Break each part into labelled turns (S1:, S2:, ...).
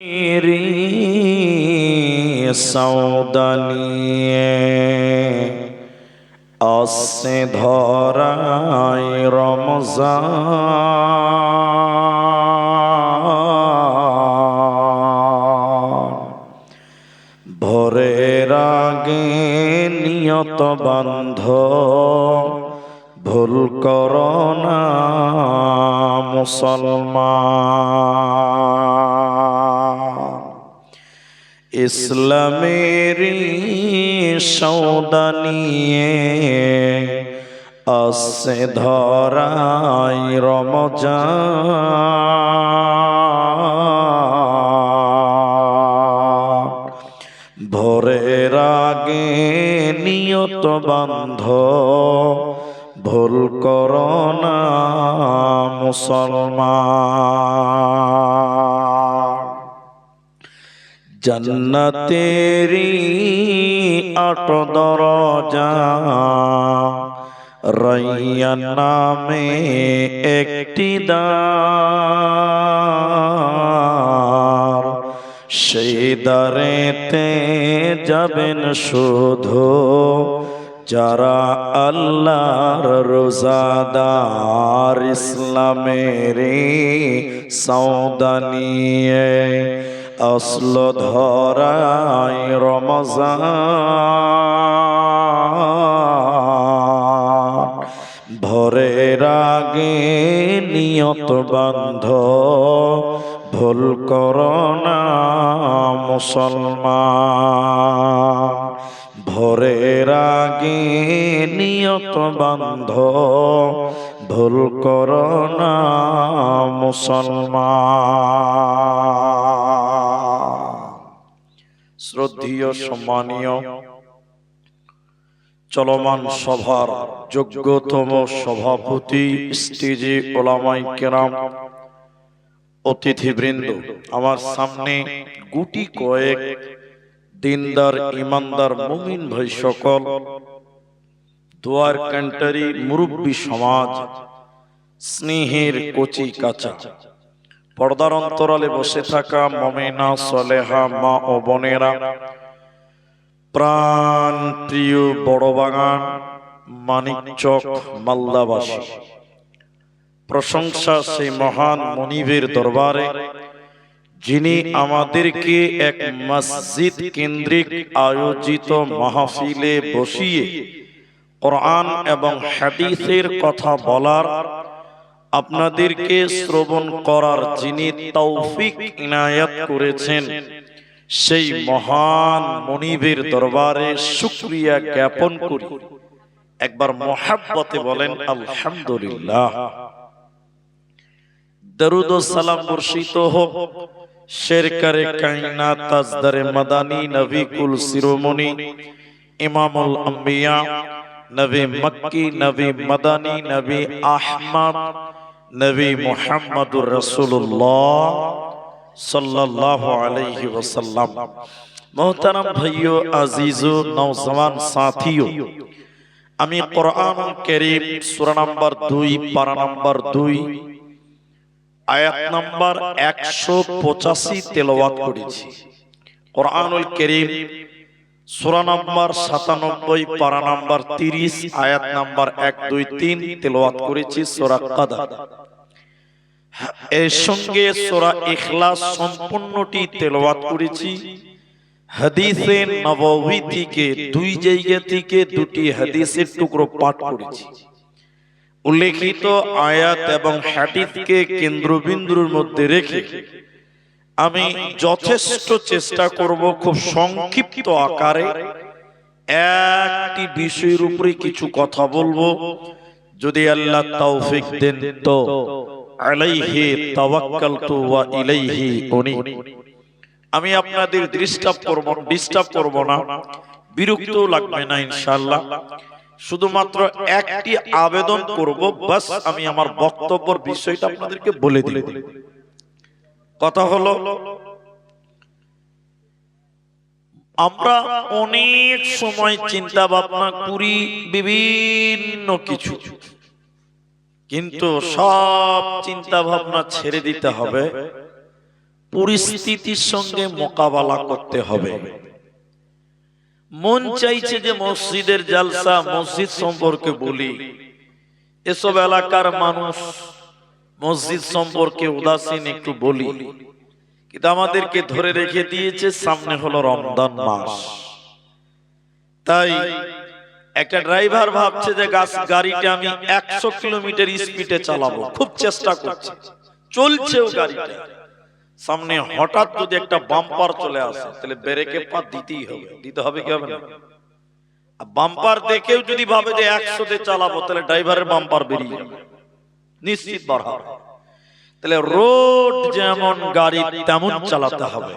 S1: मेरी सौदनिए আসছে ধরায় রমজান ভোরের আগে নিয়ত বান্ধ ভুল করো না মুসলমান ইসলামেরই সৌদানিয়ে আসছে ধরায় রমজান ভোরের আগে নিয়ত বান্ধ ভুল করো না মুসলমান জন্নতেরি আট দরজা রাইয়ান নামে একটি দ্বার সেই দ্বারেতে যাবেন শুধু যারা আল্লাহর রোজাদার ইসলামেরই সৌদানিয়ে আসল ধরায় রমজান ভোরের আগে নিয়ত বান্ধ ভুল করো না মুসলমান ভোরের আগে নিয়ত বান্ধ ভুল করো না মুসলমান। শ্রদ্ধেয় সম্মানীয় চলমান সভার যোগ্যতম সভাপতি স্টেজে ওলামায়ে কেরাম অতিথিবৃন্দ, আমার সামনে গুটি কয়েক দিনদার ইমানদার মুমিন ভাই সকল, দোয়ার কান্টারি মুরব্বী সমাজ, স্নেহের কচি কাঁচা, পর্দার অন্তরালে বসে থাকা মুমিনা সালেহা মা ও বোনেরা, প্রাণ প্রিয় বড় বাগান মানিকচক মালদাবাসী, প্রশংসা সেই মহান মনিবের দরবারে যিনি আমাদেরকে এক মসজিদ কেন্দ্রিক আয়োজিত মাহফিলে বসিয়ে কোরআন এবং হাদিসের কথা বলার, আপনাদেরকে শ্রবণ করার যিনি তৌফিক ইনায়াত করেছেন, সেই মহান মনিবের দরবারে শুকরিয়া জ্ঞাপন করি। একবার মুহাব্বতে বলেন আলহামদুলিল্লাহ। দরুদ ও সালাম বর্ষিত হোক শেরকারে কায়নাত তাজদারে মাদানী নবী কুল শিরোমণি ইমামুল আম্বিয়া নবী মক্কি নবী মাদানী নবী আহমদ নবী মুহাম্মদুর রাসূলুল্লাহ সাল্লাল্লাহু আলাইহি ওয়াসাল্লাম। মোহতারাম ভাইও, আজিজো, নওজওয়ান সাথীও, আমি কোরআনুল কারীম সূরা নাম্বার 2 পারা নাম্বার 2 আয়াত নাম্বার 185 তেলাওয়াত করেছি। কোরআনুল কারীম সূরা নাম্বার 97 পারা নাম্বার 30 আয়াত নাম্বার 1 2 3 তেলাওয়াত করেছি সূরা কাদর। এর সঙ্গে সূরা ইখলাস সম্পূর্ণটি তেলাওয়াত করেছি। হাদিসে নববী থেকে দুই জায়গা থেকে দুটি হাদিসের টুকরো পাঠ করেছি। উল্লেখিত আয়াত এবং হাদিসকে কেন্দ্রবিন্দুর মধ্যে রেখে আমি যথেষ্ট চেষ্টা করব খুব সংক্ষিপ্ত আকারে একটি বিষয়ের উপরে কিছু কথা বলবো। যদি আল্লাহ তৌফিক দেন তো আলাইহি তাওয়াক্কালতু ওয়া ইলাইহি উনীব। আমি আপনাদের ডিস্টার্ব করব না, বিরক্ত লাগবে না ইনশাআল্লাহ। শুধুমাত্র একটি আবেদন করব, বাস আমি আমার বক্তব্যের বিষয়টা আপনাদেরকে বলে দিই। কথা হলো, আমরা অনেক সময় চিন্তা ভাবনা করি বিভিন্ন কিছু, কিন্তু সব চিন্তা ভাবনা ছেড়ে দিতে হবে পরিস্থিতির সঙ্গে মোকাবেলা করতে হবে। মন চাইছে যে মসজিদের জালসা, মসজিদ সম্পর্কে বলি, এসব এলাকার মানুষ মসজিদ সম্পর্কে উদাসীন, একটু বলি, কিন্তু আমাদেরকে ধরে রেখে দিয়েছে সামনে হলো রমজান মাস। তাই একটা ড্রাইভার ভাবছে যে গাড়িটা আমি 100 কিলোমিটার স্পিডে চালাবো, খুব চেষ্টা করছে, চলছেও গাড়িটা, সামনে হঠাৎ যদি একটা বাম্পার চলে আসে তাহলে ব্রেকে পা দিতেই হবে, দিতে হবে কি হবে না? বাম্পার দেখেও যদি ভাবে যে 100 তে চালাবো তাহলে ড্রাইভারের বাম্পার বেরিয়ে যাবে, নিশ্চিত বার হবে। তাহলে রোড যেমন গাড়ি তেমন চালাতে হবে।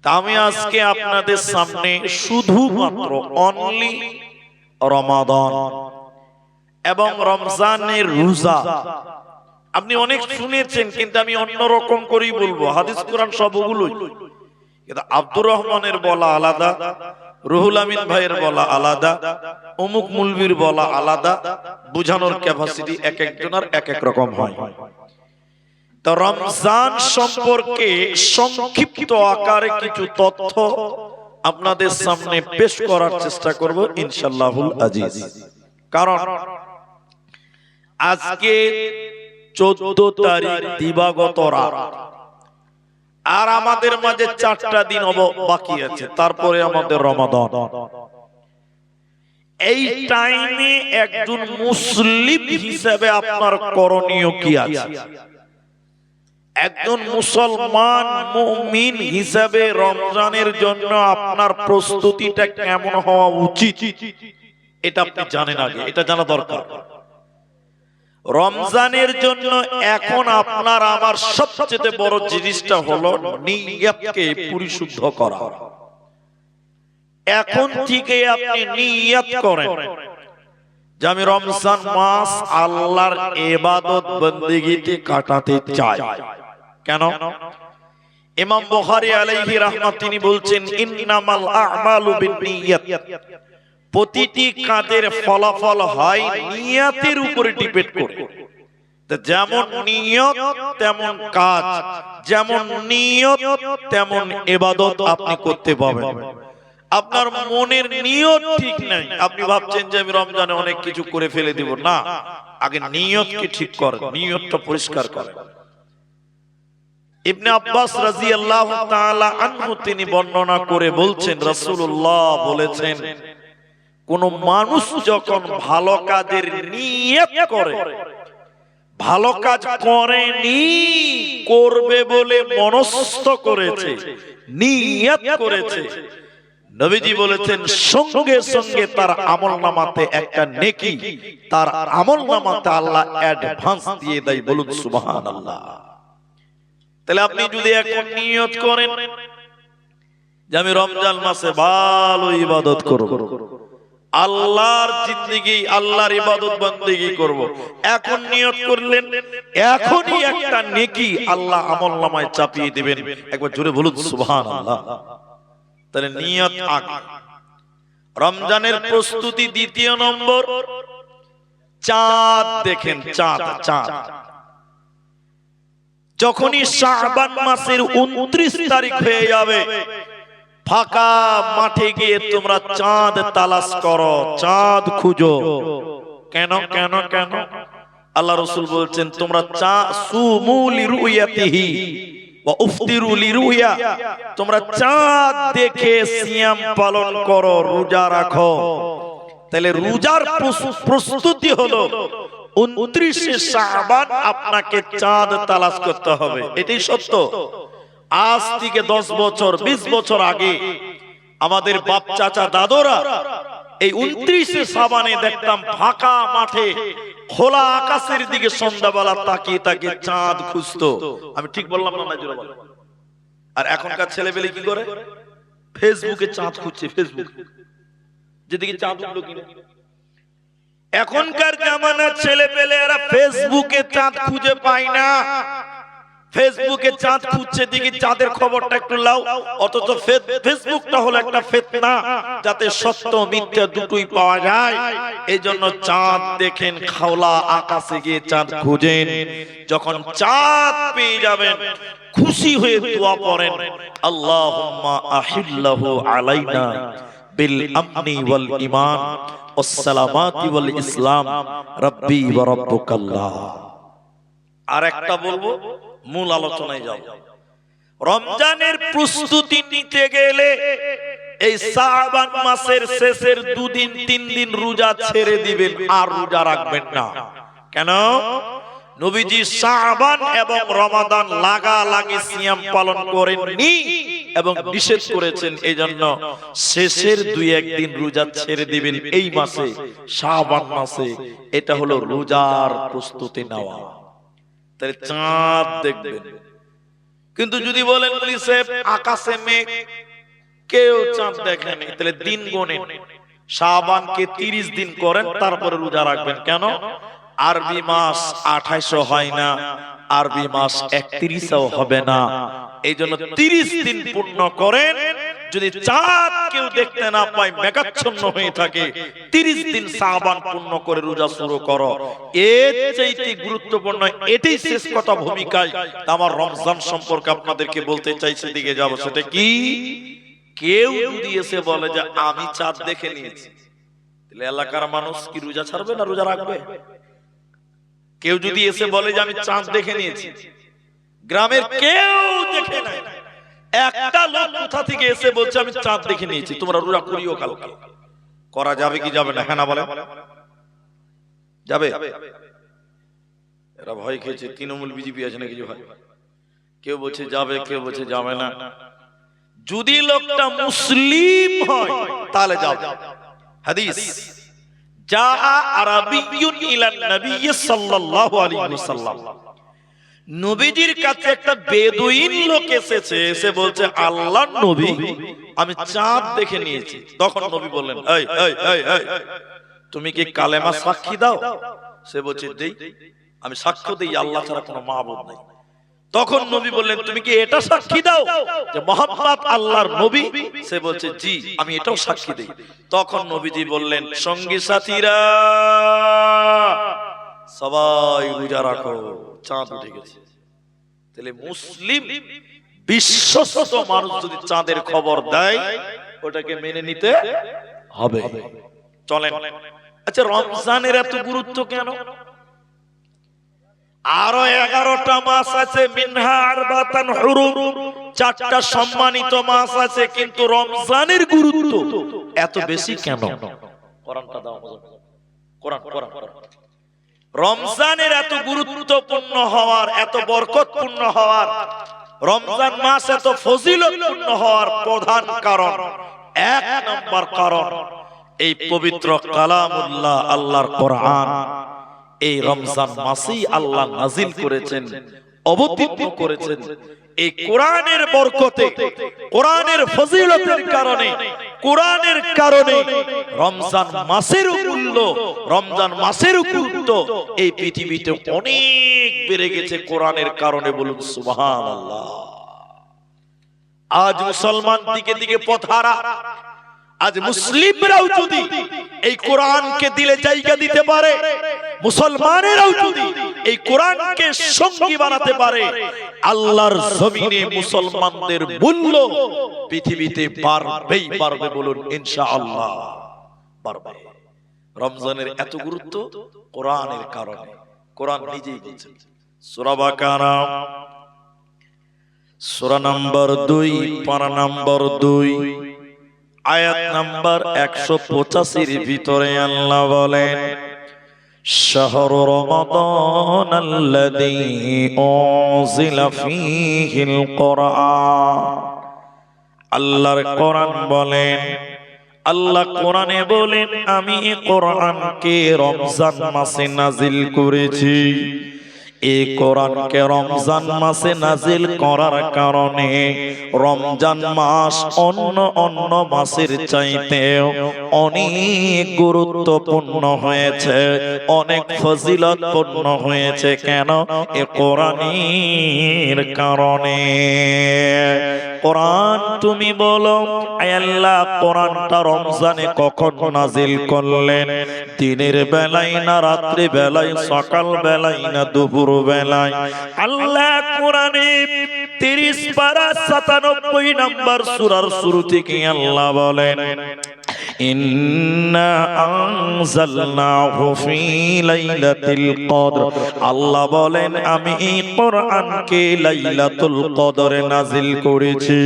S1: তা আমি আজকে আপনাদের সামনে শুধুমাত্র অনলি রমাদান এবং রমজানের রোজা, আপনি অনেক শুনেছেন কিন্তু আমি অন্যরকম করেই বলবো। হাদিস কোরআন সবগুলোই, কিন্তু আব্দুর রহমানের বলা আলাদা, রুহুল আমিন ভাইয়ের বলা আলাদা, অমুক মুলবির বলা আলাদা, বুঝানোর ক্যাপাসিটি এক একজনের এক এক রকম হয়। তো রমজান সম্পর্কে সংক্ষিপ্ত আকারে কিছু তথ্য আপনাদের সামনে পেশ করার চেষ্টা করব ইনশাআল্লাহুল আজিজ। কারণ আজকে 14 তারিখ দিবাগত রাত, আর আমাদের মাঝে 4টা দিন বাকি আছে, তারপরে আমাদের রমাদান। এই টাইমে একজন মুসলিম হিসেবে আপনার করণীয় কি আছে? একজন মুসলমান মুমিন হিসেবে রমজানের জন্য আপনার প্রস্তুতিটা কেমন হওয়া উচিত, এটা আপনি জানেন আগে, এটা জানা দরকার। রমজানের জন্য এখন আপনার আমার সবচেয়ে বড় জিনিসটা হলো নিয়তকে পরিশুদ্ধ করা। এখন থেকে আপনি নিয়ত করেন যে আমি রমজান মাস আল্লাহর ইবাদত বন্দেগীতে কাটাতে চাই। কেন? ইমাম বুখারী আলাইহি রাহমাত তিনি বলছেন ইন্নামাল আ'মালু বিন্নিয়াত, প্রতিটি কাজের ফলাফল হয় নিয়তের উপরে ডিপেন্ড করে। যেমন নিয়ত তেমন কাজ, যেমন নিয়ত তেমন ইবাদত আপনি করতে পারবেন। আপনার মনের নিয়ত ঠিক নাই, আপনি ভাবছেন যে আমি রমজানে অনেক কিছু করে ফেলে দিব, না, আগে নিয়তকে ঠিক করেন, নিয়তটা পরিষ্কার করেন। ইবনে আব্বাস রাদিয়াল্লাহু তাআলা আনহু তিনি বর্ণনা করে বলছেন রাসূলুল্লাহ বলেছেন, কোন মানুষ যখন ভালো কাজের নিয়ত করে, ভালো কাজ করেনি, করবে বলে মনস্থ করেছে, নিয়ত করেছে, নবীজি বলেছেন সঙ্গে সঙ্গে তার আমলনামাতে একটা নেকি, তার আমলনামাতে আল্লাহ অ্যাডভান্স দিয়ে দেয়। বলুন সুবহানাল্লাহ। তাহলে আপনি যদি এখন নিয়ত করেন যে আমি রমজান মাসে ভালো ইবাদত করব, আল্লাহর জিন্দেগি, আল্লাহর ইবাদত বন্দেগী করব, এখন নিয়ত করলেন, এখনই একটা নেকি আল্লাহ আমলনামায় চাপিয়ে দিবেন। একবার জোরে বলুন সুবহানাল্লাহ। তাহলে নিয়ত আগে। রমজানের প্রস্তুতি দ্বিতীয় নম্বর, চাঁদ দেখেন, চাঁদ চাঁদ যখনই শাবান মাসের 29 তারিখ হয়ে যাবে, ফাঁকা মাঠে গিয়ে তোমরা চাঁদ তালাশ করো, চাঁদ খুঁজো। কেন কেন কেন? আল্লাহ রাসূল বলছেন তোমরা সুমু লিরুয়াতিহি ওয়া উফতিরু লিরুয়া, তোমরা চাঁদ দেখে সিয়াম পালন করো, রোজা রাখো। তাহলে রোজার প্রস্তুতি হলো 29 শাবান আপনাকে চাঁদ তালাশ করতে হবে। এটাই সত্য। আজ থেকে 10 বছর 20 বছর আগে আমাদের বাপ চাচা দাদুরা এই 29 শাবানে দেখতাম ফাঁকা মাঠে খোলা আকাশের দিকে সন্ধ্যাবেলা তাকিয়ে তাকিয়ে চাঁদ খুঁজতো। আমি ঠিক বললাম না? জোরে বলো। আর এখনকার ছেলেবেলে কি করে? ফেসবুকে চাঁদ খুঁজছে, ফেসবুক যেদিকে চাঁদ উঠলো কিনা। এখনকার জামানার ছেলেপেলে এরা ফেসবুকে চাঁদ খুঁজে পায় না, ফেসবুকে চাঁদ খুঁজছে, দেখি চাঁদের খবরটা একটু লাও, অথচ ফেসবুকটা হলো একটা ফিতনা, যাতে সত্য মিথ্যা দুটোই পাওয়া যায়। এই জন্য চাঁদ দেখেন, খোলা আকাশে গিয়ে চাঁদ খুঁজেন, যখন চাঁদ পেয়ে যাবেন খুশি হয়ে দোয়া করেন, আল্লাহুম্মা আহিল্লাহু আলাইনা বিল আমনি ওয়াল ঈমান ওয়াস সালামাতি ওয়াল ইসলাম রাব্বি ওয়া রাব্বুকাল্লাহ। আর একটা বলবো, মূল আলোচনায় যাব। রমজানের প্রস্তুতি নিতে গেলে এই শাবান মাসের শেষের 2 দিন 3 দিন রোজা ছেড়ে দিবেন, আর রোজা রাখবেন না। কেন? নবীজি শাবান এবং রমাদান লাগালাগি সিয়াম পালন করেননি এবং নিষেধ করেছেন। এইজন্য শেষের 2-1 দিন রোজা ছেড়ে দিবেন এই মাসে, শাবান মাসে। এটা হলো রোজার প্রস্তুতি নেওয়া। তাহলে চাঁদ দেখবেন। কিন্তু যদি বলেন আকাশে মেঘ, কেউ চাঁদ দেখেনি, তাহলে দিন গোনেন, শাবানকে 30 দিন করেন, তারপরে রোজা রাখবেন। কেন? আরবি মাস 28 হয় না, আরবি মাস 31ও হবে না। এই জন্য 30 দিন পূর্ণ করেন। যদি চাঁদ কেউ দেখতে না পায়, মেঘাচ্ছন্ন হয়ে থাকে, 30 দিন শাবান পূর্ণ করে রোজা শুরু করো। এর চাইতে গুরুত্বপূর্ণ, এটাই শেষ কথা ভূমিকায় আমার রমজান সম্পর্কে আপনাদেরকে বলতে চাইছি, দিকে যাব। সেটা কি? কেউ যদি এসে বলে যে আমি চাঁদ দেখে নিয়েছি, তাহলে এলাকার মানুষ কি রোজা ছাড়বে না রোজা রাখবে? কেউ যদি এসে বলে যে আমি চাঁদ দেখে নিয়েছি, গ্রামের কেউ দেখে নাই, একটা লোক কোথা থেকে এসে বলছে আমি চাঁদ দেখে নিয়েছি, তোমরা রোজা করিও কালকে, করা যাবে কি যাবে না? হ্যাঁ না বলে যাবে? এরা ভয় খেয়েছে, তৃণমূল বিজেপি আছে নাকি ভাই? কেউ বলছে যাবে, কেউ বলছে যাবে না। যদি লোকটা মুসলিম হয় তাহলে যাবে। হাদিস, জা আরাবিয়্যুন ইলান নবী সাল্লাল্লাহু আলাইহি ওয়াসাল্লাম, নবীজির কাছে একটা বেদুইন লোক এসেছে, এসে বলছে আল্লাহর নবী আমি চাঁদ দেখে নিয়েছি। তখন নবী বললেন, এই এই এই এই তুমি কি কালেমা সাক্ষী দাও? সে বলছে দেই, আমি সাক্ষ্য দেই আল্লাহ ছাড়া কোনো মাবুদ নেই। তখন নবী বললেন তুমি কি এটা সাক্ষী দাও যে মুহাম্মদ আল্লাহর নবী? সে বলছে জি, আমি এটাও সাক্ষী দেই। তখন নবীজি বললেন, সঙ্গী সাথীরা সবাই রোজা রাখো, চাঁদ উঠে গেছে। তাহলে মুসলিম বিশ্বস্ত মানুষ যদি চাঁদের খবর দেয়, ওটাকে মেনে নিতে হবে। চলেন, আচ্ছা রমজানের এত গুরুত্ব কেন? আরো 11টা মাস আছে, মিনহা আরবাতান হুরুম, 4টা সম্মানিত মাস আছে, কিন্তু রমজানের গুরুত্ব এত বেশি কেন? কোরআনটা দাও, কোরআন কোরআন কোরআন। রমজানের এত গুরুত্বপূর্ণ হওয়ার, এত বরকতপূর্ণ হওয়ার, রমজান মাস এত ফজিলতপূর্ণ হওয়ার প্রধান কারণ, 1 নম্বর কারণ, এই পবিত্র কালামুল্লাহ আল্লাহর কোরআন এই রমজান মাসেই আল্লাহ নাজিল করেছেন, অবতীর্ণ করেছেন। এই কোরআনের বরকতে, কোরআনের ফজিলতের কারণে, কোরআনের কারণে রমজান মাসের মূল্য, রমজান মাসের গুরুত্ব এই পৃথিবীতে অনেক বেড়ে গেছে কোরআনের কারণে। বলুন সুবহানাল্লাহ। আজ মুসলমান দিকে দিকে পথহারা, আজ মুসলিমরাও যদি এই কোরআনকে দিলে জায়গা দিতে পারে, মুসলমানেরাও যদি এই কোরআনকে সঙ্গী বানাতে পারে, আল্লাহর জমিনে মুসলমানদের মূল্য পৃথিবীতে বাড়বেই বাড়বে। বলুন ইনশাআল্লাহ বাড়বে। রমজানের এত গুরুত্ব কোরআনের কারণে। কোরআন নিজেই বলছে, সূরা বাকারা সূরা নম্বর 2 পারা নম্বর 2 আয়াত নাম্বার 185 এর ভিতরে আল্লাহ বলেন, শাহরু রমাদানাল্লাযী উনজিলা ফীহিল কুরআন। আল্লাহর কোরআন বলেন, আল্লাহ কোরআনে বলেন আমি এই কোরআনকে রমজান মাসে নাজিল করেছি। এই কোরআনকে রমজান মাসে নাজিল করার কারণে রমজান মাস অন্য অন্য মাসের চাইতে অনেক গুরুত্বপূর্ণ হয়েছে, অনেক ফজিলতপূর্ণ হয়েছে। কেন? এ কোরআনের কারণে। কোরআন তুমি বলো, আয় আল্লাহ কোরআনটা রমজানে কখন নাজিল করলেন? দিনের বেলায় না রাত্রি বেলায়, সকাল বেলায় না দুপুর বেলায়? আল্লাহ কোরআনে 30 পারা 97 নম্বর সূরার শুরু থেকে আল্লাহ বলেন, ইন্না আনজালনাহু ফি লাইলাতিল কদর। আল্লাহ বলেন আমি এই কোরআনকে লাইলাতুল কদরে নাজিল করেছি।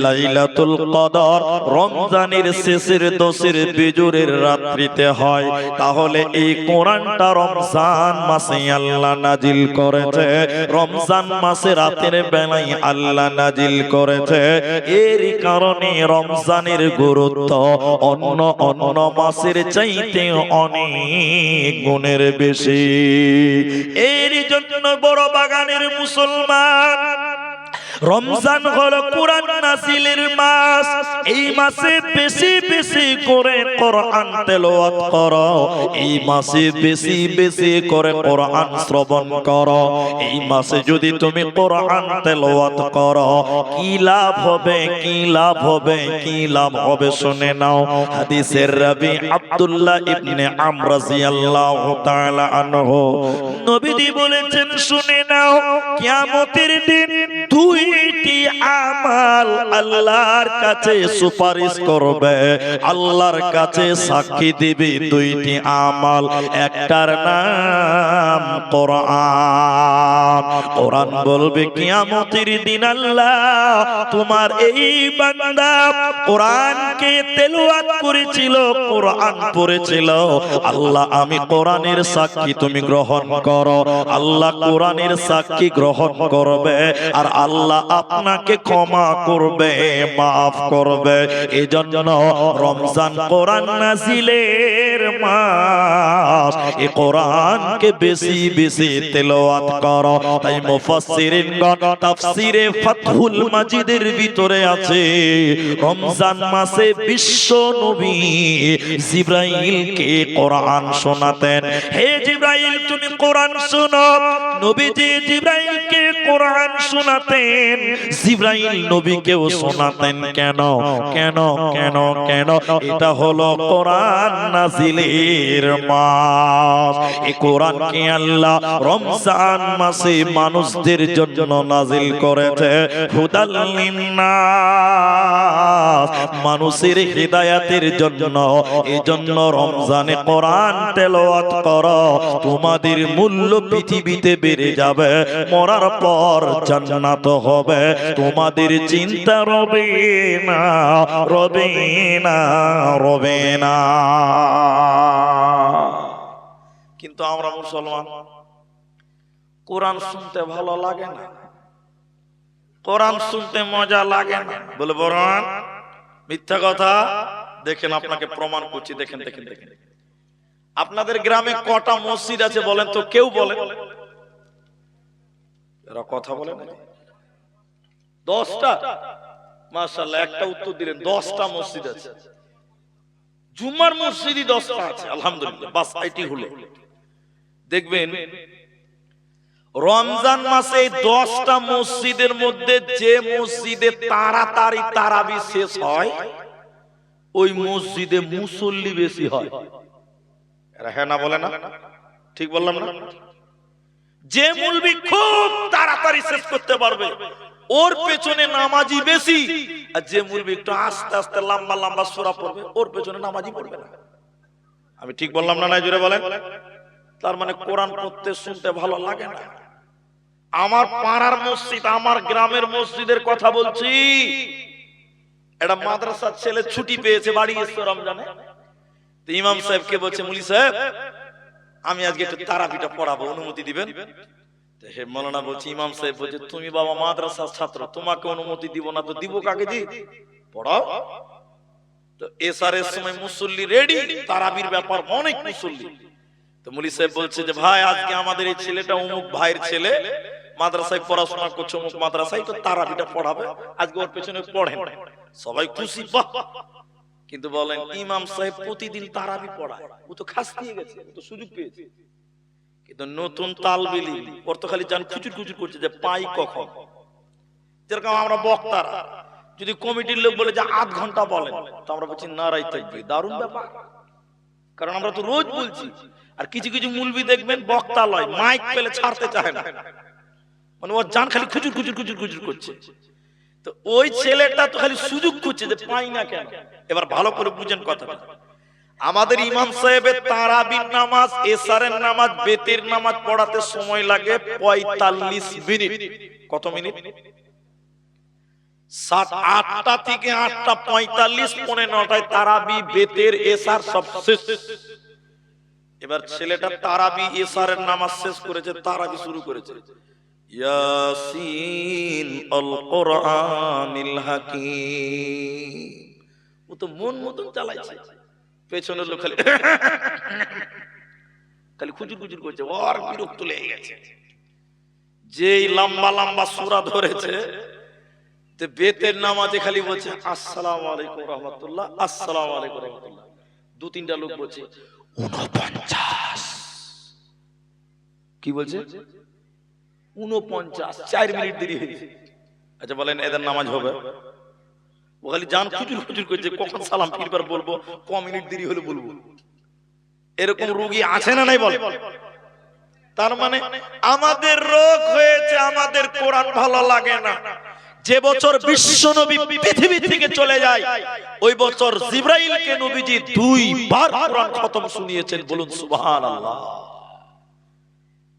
S1: লাইলাতুল কদর রমজানের শেষের 10 বিজুরের রাত্রিতে হয়। তাহলে এই কোরআনটা রমজান মাসে আল্লাহ নাজিল করেছে, রমজান মাসে রাতের বেলায় আল্লাহ নাজিল করেছে। এর কারণে রমজানের গুরুত্ব অন্য অন্য মাসের চাইতে অনেক গুণের বেশি। এর জন্য বড় বাগানের মুসলমান, রমজান হলো কোরআন নাজিলের মাস। এই মাসে বেশি বেশি করে কোরআন তেলাওয়াত করো, এই মাসে বেশি বেশি করে কোরআন শ্রবণ করো। এই মাসে যদি তুমি কোরআন তেলাওয়াত করো, কি লাভ হবে, কি লাভ হবে, কি লাভ হবে শুনে নাও। হাদিসের রাবি আব্দুল্লাহ ইবনে আমর রাদিয়াল্লাহু তাআলা আনহু নবীজি বলেছেন, শুনে নাও, কিয়ামতের দিন দুইটি আমাল আল্লাহর কাছে সুপারিশ করবে, আল্লাহর কাছে সাক্ষী দিবে। দুইটি আমাল, একটার নাম কোরআন। কোরআন বলবে কিয়ামতের দিন, আল্লাহ তোমার এই বান্দা কোরআনকে তেলাওয়াত করেছিল, কোরআন পড়েছিল, আল্লাহ আমি কোরআনের সাক্ষী তুমি গ্রহণ করো। আল্লাহ কোরআনের সাক্ষী গ্রহণ করবে আর আল্লাহ আপনাকে ক্ষমা করবে, মাফ করবে। এজন্য রমজান কোরআন নাজিলের মাস, এই কোরআনকে বেশি বেশি তেলাওয়াত করো। তাই মুফাসসিরিনগণ তাফসীরে ফাতহুল মাজিদের ভিতরে আছে, রমজান মাসে বিশ্ব নবী জিবরাইলকে কোরআন শোনাতেন। হে জিবরাইল তুমি কোরআন শোনো। নবীজি জিবরাইলকে কোরআন শোনাতেন, জিবরাইল নবীকেও শোনাতেন। কেন কেন কেন কেন? এটা হলো কোরআন নাজিলের মাস। এই কোরআনকে আল্লাহ রমজান মাসে মানুষদের জন্য নাজিল করেছে, হুদাল লিন্নাস, মানুষের হিদায়াতের জন্য। এজন্য রমজানে কোরআন তেলাওয়াত করো, তোমাদের মূল্য পৃথিবীতে বেড়ে যাবে, মরার পর জান্নাত হবে, তোমাদের চিন্তা রবে না, রবে না, রবে না। কিন্তু আমরা মুসলমান কোরআন শুনতে ভালো লাগে না, কোরআন শুনতে মজা লাগে না, বলে বরং মিথ্যা কথা। দেখেন আপনাকে প্রমাণ করছি, দেখেন দেখেন দেখেন। আপনাদের গ্রামে কটা মসজিদ আছে বলেন তো? কেউ বলে? এরা কথা বলে না। 10টা? মাশাআল্লাহ, একটা উত্তর দিলেন। 10টা মসজিদ আছে, জুম্মার মসজিদই 10টা আছে, আলহামদুলিল্লাহ। বাস এটি হলো। দেখবেন রমজান মাসে 10টা মসজিদের মধ্যে যে মসজিদে তাড়াতাড়ি তারাবি শেষ হয়, ওই মসজিদে মুসল্লি বেশি হয়। এরা হ্যাঁ না বলে না? ঠিক বললাম না? যে মুলবি খুব তাড়াতাড়ি শেষ করতে পারবে, ওর পেছনে নামাজি বেশি। আর যে মুলবি একটু আস্তে আস্তে লম্বা লম্বা সূরা পড়বে, ওর পেছনে নামাজি পড়বে না। আমি ঠিক বললাম না? নাই জোরে বলেন। তার মানে কোরআন পড়তে শুনতে ভালো লাগে না। আমার পাড়ার মসজিদ, আমার গ্রামের মসজিদের কথা বলছি। একটা মাদ্রাসার ছেলে ছুটি পেয়েছে, বাড়ি এসে রমজানে। তো ইমাম সাহেবকে বলছে, মুলি সাহেব আমি আজকে একটু তারাবিটা পড়াবো, অনুমতি দিবেন? হে মৌলানা বলছি, ইমাম সাহেব বলছে, তুমি বাবা মাদ্রাসার ছাত্র, তোমাকে অনুমতি দিব না তো দিব কাকে? জি পড়াও। তো এসারের সময় মুসল্লি রেডি, তারাবির ব্যাপার অনেক মুসল্লি। তো মুলি সাহেব বলছে যে ভাই আজকে আমাদের এই ছেলেটা অমুক ভাইয়ের ছেলে মাদ্রাসায় পড়াশোনা করছে, অমুক মাদ্রাসায়, তো তারাবিটা পড়াবে, আজকে ওর পেছনে পড়েন। সবাই খুশি, বাহ। কিন্তু বলেন ইমাম সাহেব প্রতিদিন তারাবি পড়ায়, ও তো খাস দিয়ে গেছে, ও তো সুযোগ পেয়েছে। কিন্তু নতুন তালবিলি ওর তো খালি জান খুচুর খুচুর করছে যে পাই কখন। যেরকম আমরা বক্তারা যদি কমিটির লোক বলে যে আধ ঘন্টা বলেন, তো আমরা বলছি নারাই তাকবীর, দারুণ ব্যাপার, কারণ আমরা তো রোজ বলছি। আর কিছু কিছু মুলবি দেখবেন বক্তা লয়, মাইক পেলে ছাড়তে চায় না, মানে ওর জান খালি খুচুর খুচুর খুচুর খুচুর করছে। তো ওই ছেলেটা তো খালি সুযোগ খুঁজছে যে পাই না কেন। এবার ভালো করে বুঝেন কথাটা, আমাদের ইমাম সাহেবের তারাবির নামাজ, এশারের নামাজ, বেতের নামাজ পড়াতে সময় লাগে 45 মিনিট। কত মিনিট? 8টা থেকে 8টা 45, 9:30 তারাবি, বেতের, এশার সব শেষ। এবার ছেলেটা তারাবি এশারের নামাজ শেষ করেছে, তারাবি শুরু করেছে, ইয়াসিন আল কোরআনিল হাকিম। ও তো মন মতন চালাইছে, পেছনের লোক খালি খালি খুচুর খুচুর করছে, ওর বিরক্ত লেগে গেছে। যেই লম্বা লম্বা সূরা ধরেছে, তো বেতের নামাজে খালি বলছে আসসালামু আলাইকুম রাহমাতুল্লাহ, আসসালামু আলাইকুম রাহমাতুল্লাহ। 2-3টা লোক বলছে 49। কি বলছে? 49, 4 মিনিট দেরি হয়েছে। আচ্ছা বলেন এদের নামাজ হবে? ও খালি জান খুচুর খুচুর করছে, কখন সালাম ফিরবার বলবো, ক মিনিট দেরি হলে বলবো। এরকম রোগী আছে না নাই বল? তার মানে আমাদের রোগ হয়েছে, আমাদের কোরআন ভালো লাগে না। যে বছর বিশ্ব নবী পৃথিবী থেকে চলে যায়, ওই বছর জিবরাইলকে নবীজি 2 বার কোরআন খতম শুনিয়েছেন, বলুন সুবহানাল্লাহ।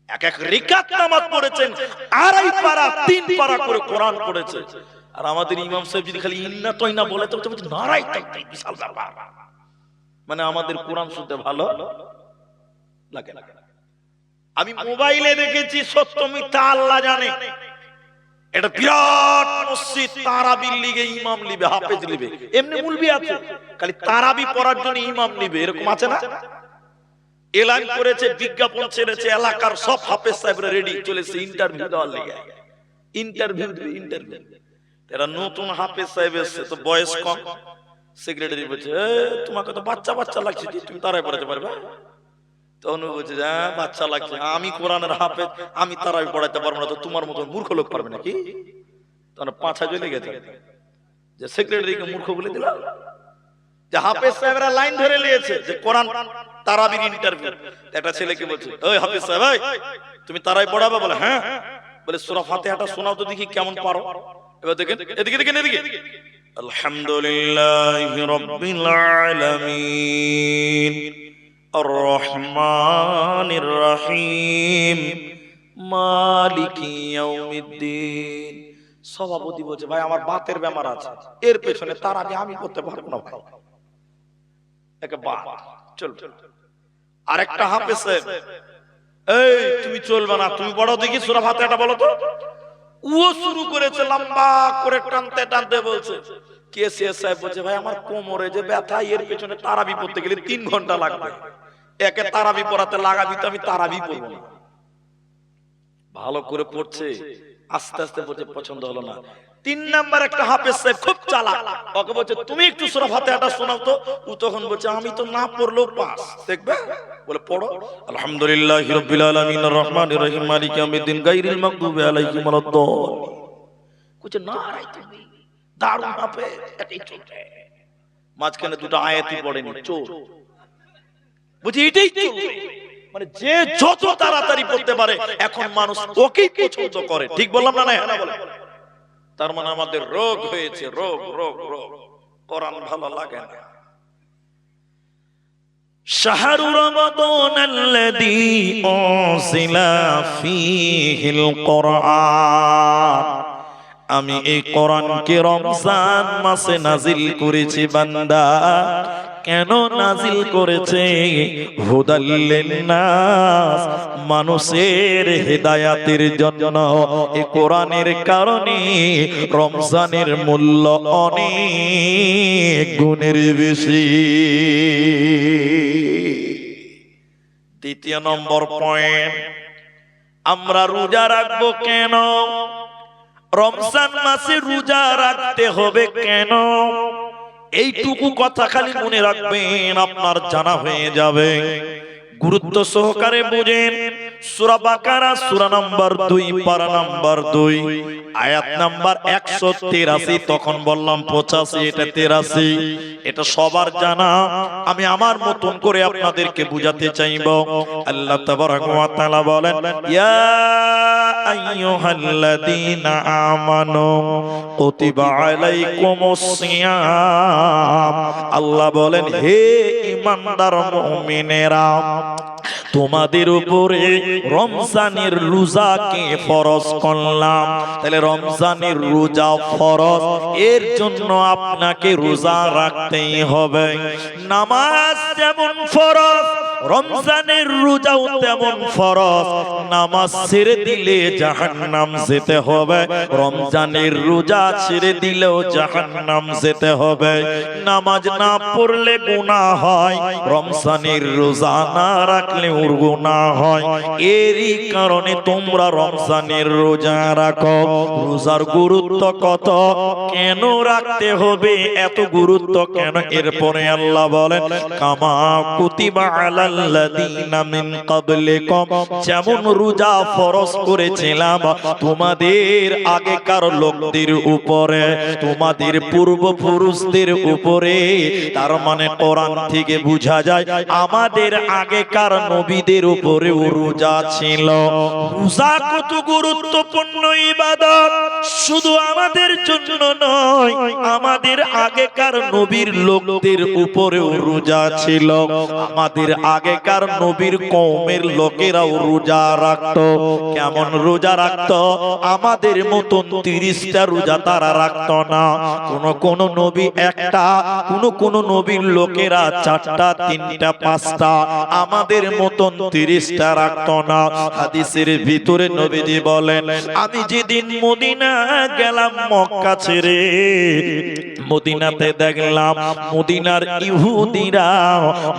S1: এক এক রাকাত নামাজ পড়েছেন, 2.5 পারা 3 পারা করে কোরআন পড়েছে। আর আমাদের ইমাম সাহেব যদি খালি ইন্না তয়না বলে তো বলছে নারাই তাকবীর, বিশাল ব্যাপার। মানে আমাদের কোরআন শুনতে ভালো লাগে না। আমি মোবাইলে দেখেছি, সত্য মিথ্যা আল্লাহ জানে, এটা বিরাট মসজিদ, তারাবির লিগে ইমাম লিবে, হাফেজ লিবে। এমনি মুলবি আছে খালি তারাবি পড়ার জন্য ইমাম লিবে, এরকম আছে না? এলান করেছে, বিজ্ঞাপন ছেড়েছে, এলাকার সব হাফেজ সাহেবরা রেডি, চলেছে ইন্টারভিউ দেওয়ার লিগে। ইন্টারভিউ দিবে, ইন্টারভিউ। এরা নতুন হাফেজ সাহেব এসেছে, তো বয়স কম। সেক্রেটারি বলছে তোমাকে তো বাচ্চা বাচ্চা লাগছে, তুমি তারাই পড়াতে পারবে? তখন বলছে হ্যাঁ বাচ্চা লাগছে, আমি কোরআনের হাফেজ, আমি তারাই পড়াতে পারবো না, তো তোমার মতো মূর্খ লোক পারবে নাকি? তখন পাঁচা জ্বলে গেছে যে সেক্রেটারিকে মূর্খ বলে দিলাম। যে হাফেজ সাহেবরা লাইন ধরে নিয়েছে যে কোরআন তারাবির ইন্টারভিউ। একটা ছেলেকে বলছে ওই হাফেজ সাহেব, তুমি তারাই পড়াবে? বলে হ্যাঁ। বলে সূরা ফাতিহাটা শোনাও তো দেখি কেমন পারো। এবার দেখেন, এদিকে দেখেন, এদিকে। আলহামদুলিল্লাহি রাব্বিল আলামিন আর রহমানির রহিম মালিকি ইয়াউমিদ্দিন। সভাপতি বলছে ভাই আমার বাতের বেমার আছে, এর পেছনে তারাবি আমি করতে পারবো না ভাই। একে বাত চল। আরেকটা হাফেজ সাহেব, এই তুমি চলবে না, তুমি বড় দেখি সূরা ফাতিহাটা বলো তো। ও শুরু করেছে লম্বা করে টানতে টানতে বলছে। কেসিয়া সাহেব বলছে ভাই আমার কোমরে যে ব্যথা, এর পেছনে তারাবি পড়তে গেলে 3 ঘন্টা লাগবে, একে তারাবি পড়াতে লাগাবি তো আমি তারাবি পড়বো না। ভালো করে পড়ছে, আস্তে আস্তে পড়ছে, পছন্দ হলো না। 3 নাম্বার একটা হাফেজ সাহেব খুব চালাক, ওকে বলছে তুমি একটু সূরা ফাতিহাটা শোনাও তো। ও তখন বলছে আমি তো না পড়লেও পাস, দেখবে? বলে পড়ো। আলহামদুলিল্লাহি রাব্বিল আলামিন আর রহমানির রহিম মালিকি ইয়াউমিদ্দিন গায়রিল মাগদুবি আলাইহিম ওয়ালাদ-দাল্লিন। কইছে নারাই তুমি দারুণ হাফেজ, এটাই চলবে। মাঝখানে দুটো আয়াতই পড়েনি, চোর বুঝি এটাই চলবে। মানে যে যত তাড়াতাড়ি পড়তে পারে এখন মানুষ ওকেই পছন্দ করে। ঠিক বললাম না? না হ্যাঁ না বলে। তার মানে আমাদের রোগ হয়েছে, রোগ রোগ রোগ, কোরআন ভালো লাগে না। শাহরু রমাদানাল্লাযী উনজিলা ফীহিল কোরআন। আমি এই কোরআনকে রমজান মাসে নাজিল করেছি বান্দা। কেন নাজিল করেছে? হুদাল লিন্নাস, মানুষের হেদায়াতের জন্য। এই কোরআনের কারণে রমজানের মূল্য অনেক গুণের বেশি। দ্বিতীয় নম্বর পয়েন্ট, আমরা রোজা রাখবো কেন? রমজান মাসে রোজা রাখতে হবে কেন? এইটুকু কথা খালি মনে রাখবেন, আপনার জানা হয়ে যাবে। গুরুত্ব সহকারে বুঝেন। সূরা বাকারা সূরা নাম্বার 2 পারা নাম্বার 2 আয়াত নাম্বার 183। তখন বললাম 85, এটা 83। এটা সবার জানা, আমি আমার মতন করে আপনাদেরকে বুঝাতে চাইব। আল্লাহ তাবারাক ওয়া তাআলা বলেন, ইয়া আইয়ুহাল্লাযীনা আমানু কুতিবা আলাইকুমুস সিয়াম। আল্লাহ বলেন, হে ঈমানদার মুমিনেরা, তোমাদের উপরে রমজানের রোজাকে ফরজ করলাম। তাহলে রমজানের রোজা ফরজ, এর জন্য আপনাকে রোজা রাখতেই হবে। নামাজ যেমন ফরজ, রমজানের রোজাও তেমন ফরজ। নামাজ ছেড়ে দিলে জাহান্নাম যেতে হবে, রমজানের রোজা ছেড়ে দিলেও জাহান্নাম যেতে হবে। নামাজ না পড়লে গুনাহ হয়, রমজানের রোজা না রাখলেও গুনাহ হয়। এরই কারণে তোমরা রমজানের রোজা রাখো। রোজার গুরুত্ব কত, কেন রাখতে হবে, এত গুরুত্ব কেন? এরপরে আল্লাহ বলেন, কামা কুতিবা আলাল্লাযীনা মিন ক্বাবলিকুম, যেমন রোজা ফরজ করেছিলাম তোমাদের আগেকার লোকদের উপরে, তোমাদের পূর্বপুরুষদের উপরে। তার মানে কোরআন থেকে বোঝা যায় আমাদের আগেকার নবীদের উপরেও রোজা ছিল। রোজা কত গুরুত্বপূর্ণ ইবাদত, শুধু আমাদের জন্য নয়, আমাদের আগেকার নবীর লোকদের উপরেও রোজা ছিল। আমাদের আগেকার নবীর কওমের লোকেরাও রোজা রাখতো। কেমন রোজা রাখতো? আমাদের মতন 30টা রোজা তারা রাখতো না। কোন নবী একটা, কোন নবীর লোকেরা 4টা, 3টা, 5টা, আমাদের মতন 30টা রাখতো না। হাদিসের ভিতরে নবীজি বলেন, আমি যেদিন মদিনা গেলাম মক্কা ছেড়ে, মদিনাতে দেখলাম মদিনার ইহুদিরা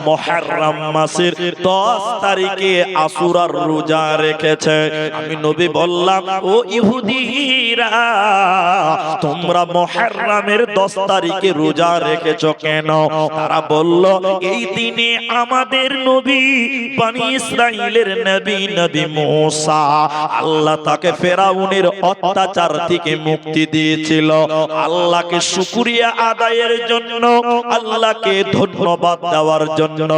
S1: মুহররম মাসের 10 তারিখে আশুরার রোজা রেখেছে। আমি নবী বললাম, ও ইহুদিরা, তোমরা মুহররমের 10 তারিখে রোজা রেখেছো কেন? তারা বলল, এই দিনে আমাদের নবী বনি ইসরাইলের নবী মুসা, আল্লাহ তাকে ফেরাউনের অত্যাচার থেকে মুক্তি দিয়েছিল। আল্লাহকে শুকরিয়া আদায়ের জন্য, আল্লাহকে ধন্যবাদ দেওয়ার জন্য,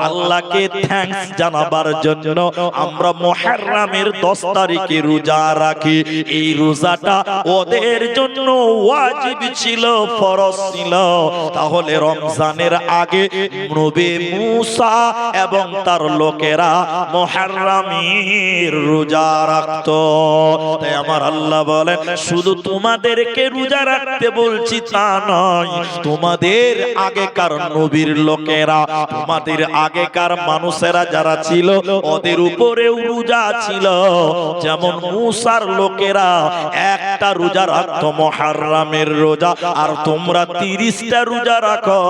S1: আল্লাহকে থ্যাঙ্কস জানাবার জন্য আমরা মুহররমের 10 তারিখে রোজা রাখি। এই রোজাটা ওদের জন্য ওয়াজিব ছিল, ফরজ ছিল। তাহলে রমজানের আগে নবী মুসা এবং তার লোকেরা মুহররমের রোজা রাখতো। তাই আমার আল্লাহ বলেন, শুধু তোমাদেরকে রোজা রাখতে বলছি তা নয়, তোমাদের আগেকার নবীর লোকেরা, তোমাদের আগেকার মানুষেরা যারা ছিল ওদের উপরেও রোজা ছিল। যেমন মুসার লোকেরা একটা রোজা রাখতো মুহররমের রোজা, আর তোমরা 30টা রোজা রাখো,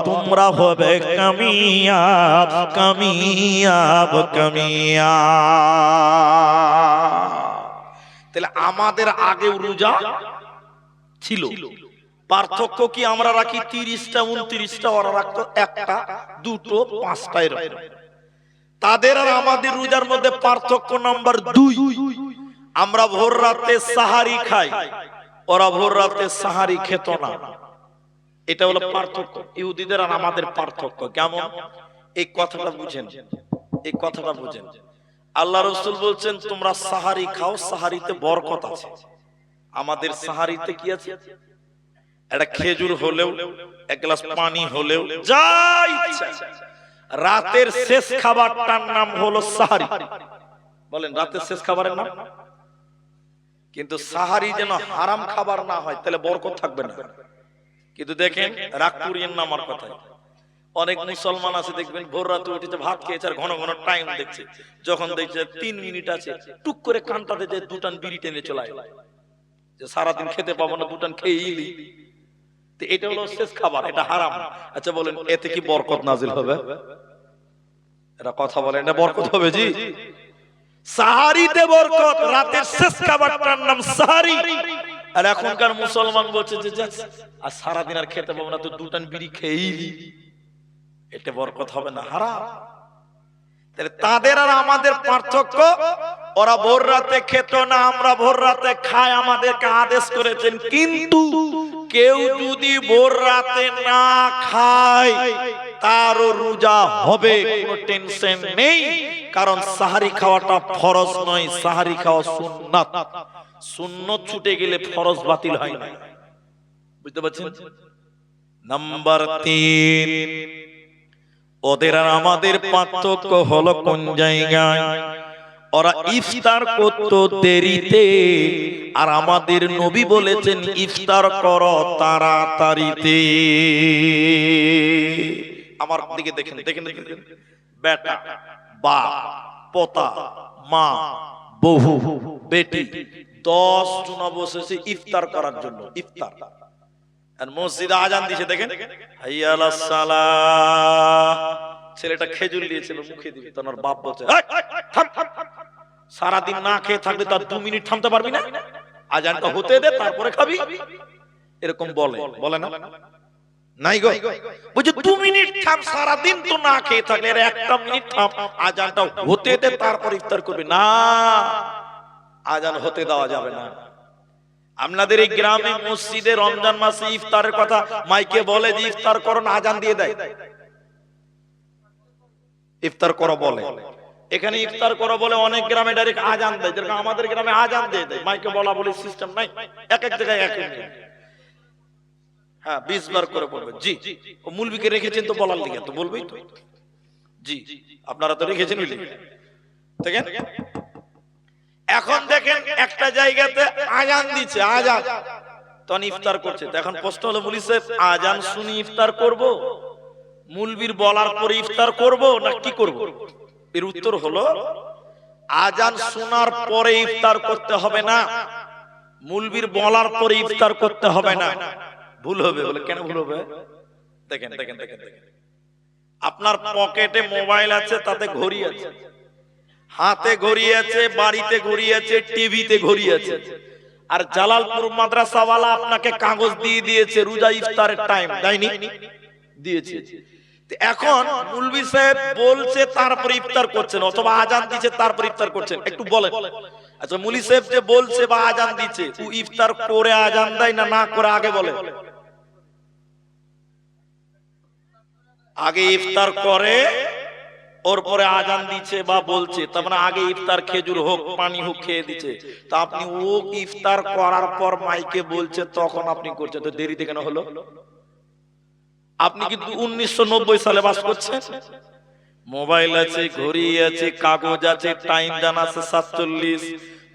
S1: তোমরা হবে কামিয়াব কামিয়াব কামিয়াব। তাহলে আমাদের আগেও রোজা ছিল। পার্থক্য কি? আমরা রাখি 30টা 29টা, ওরা রাখতো 1টা 2টো 5টা এরকম। তাদের আর আমাদের রোজার মধ্যে পার্থক্য নাম্বার 2, আমরা ভোর রাতে সাহারি খাই, ওরা ভোর রাতে সাহারি খেত না। এটা হলো পার্থক্য, ইহুদিদের আর আমাদের পার্থক্য। কেমন? এই কথাটা বুঝেন, এই কথাটা বুঝেন। আল্লাহ রাসূল বলছেন, তোমরা সাহারি খাও, সাহারিতে বরকত আছে। আমাদের সাহারিতে কি আছে? একটা খেজুর হলেও, এক গ্লাস পানি হলেও, যা ইচ্ছা। রাতের শেষ খাবারটার নাম হলো সাহারি। বলেন, রাতের শেষ খাবারের নাম? কিন্তু সাহারি যেন হারাম খাবার না হয়, তাহলে বরকত থাকবে না। কিন্তু দেখেন, রাগ করিয়েন না আমার কথায়। অনেক মুসলমান আছে দেখবেন, ভোর রাতে উঠেছে, ভাত খেয়েছে, আর ঘন ঘন টাইম দেখছে। যখন দেখছে 3 মিনিট আছে, টুক করে কানটাতে যে 2 টান বিড়ি টেনে চলে আসে, যে সারাদিন খেতে পাবো না, 2 টান খেয়েইলি। এটা হলো শেষ খাবার, এটা হারাম। আচ্ছা বলেন, এতে কি বরকত নাজিল হবে? এরা কথা বলে, এটা বরকত হবে জি। সাহারিতে বরকত, রাতের শেষ খাবারটার নাম সাহারি। আর এখনকার মুসলমান বলছে যে আর সারাদিন আর খেতে পাবো না, তো দুটান বিড়ি খেয়েই, এটা বরকত হবে না, হারাম। তাদের আর আমাদের পার্থক্য, ওরা ভোর রাতে খেত না, আমরা ভোর রাতে খাই, আমাদেরকে আদেশ করেছেন। কিন্তু কেউ যদি ভোর রাতে না খায় তারও রোজা হবে, কোনো টেনশন নেই। কারণ সাহারি খাওয়াটা ফরজ নয়, সাহারি খাওয়া সুন্নাত। সুন্নত ছুটে গেলে ফরজ বাতিল হয় না, বুঝতে পারছেন? নাম্বার 3, ওদের আর আমাদের পার্থক্য হলো কোন জায়গায়? ওরা ইফতার করত দেরিতে, আর আমাদের নবী বলেছেন ইফতার করো তাড়াতাড়িতে। আমার দিকে দেখেন, দেখেন, দেখেন, বেটা, বাপ, পোতা, মা, বহু, বেটি 10 জন বসেছে ইফতার করার জন্য। ইফতার আর মসজিদে আজান দিয়েছে, দেখেন হাইয়া আলাস সালাহ। ছেলেটা খেজুর নিয়েছিল, মুখে দিবে, তোমার বাপ বলছে সারাদিন না খেয়ে থাকলে তার 2 মিনিট থামতে পারবি না, আজানটা হতে দে তারপরে খাবি। এরকম বলে, বলে না? নাই গো, বুঝি 2 মিনিট থাম, সারাদিন তো না খেয়ে থাকলে 1 মিনিট থাম, আজানটা হতে দে তারপর ইফতার করবি না। আজান হতে দেওয়া যাবে না। আপনাদের এই গ্রামে মসজিদে রমজান মাসে ইফতারের কথা মাইকে বলে যে ইফতার করো, আজান দিয়ে দেয়, ইফতার করো বলে। এখানে ইফতার করো বলে অনেক গ্রামে ডাইরেক্ট আজান দেয়, যেরকম আমাদের গ্রামে আজান দিয়ে দেয়। মাইকে বলা বলে সিস্টেম নাই, এক এক জায়গায় এক এক। হ্যাঁ, 20 বার করে বলবে জি। ও মুলবিকে রেখেছেন তো বলার লিগে, তো বলবেই তো জি, আপনারা তো রেখেছেন বুঝলি। দেখেন এখন দেখেন একটা জায়গাতে আজান দিচ্ছে, আজান তখন ইফতার করছে। এখন প্রশ্ন হলো মুলি সাহেব, আজান শুনি ইফতার করব, মুলবির বলার পরে ইফতার করব না কি করব? এর উত্তর হলো আজান শোনার পরে ইফতার করতে হবে না, মুলবির বলার পরে ইফতার করতে হবে না। ভুল হবে বলে, কেন ভুল হবে? দেখেন দেখেন দেখেন দেখেন, আপনার পকেটে মোবাইল আছে, তাতে ঘড়ি আছে, হাতে ঘড়ি আছে, বাড়িতে ঘড়ি আছে, টিভিতে ঘড়ি আছে, আর জালালপুর মাদ্রাসাওয়ালা আপনাকে কাগজ দিয়ে দিয়েছে রোজা ইফতারের টাইম, দেয়নি? দিয়েছে। এখন মুলবি সাহেব বলছে তারপরে ইফতার করছেন, অথবা আজান দিচ্ছে তারপরে ইফতার করছেন, একটু বলেন। আচ্ছা, মুলি সাহেব যে বলছে বা আজান দিচ্ছে, ও ইফতার করে আজান দেয় না না করে আগে বলে? আগে ইফতার করে, ওর পরে আজান দিচ্ছে বা বলছে, তার মানে আগে ইফতার খেজুর হোক পানি হোক খেয়ে দিচ্ছে। তা আপনি ও ইফতার করার পর মাইকে বলছে তখন আপনি করছেন, তো দেরিতে কেন হলো? আপনি কিন্তু 1990 সালে বাস করছেন, মোবাইল আছে, ঘড়ি আছে, কাগজ আছে, টাইম জানা আছে 47।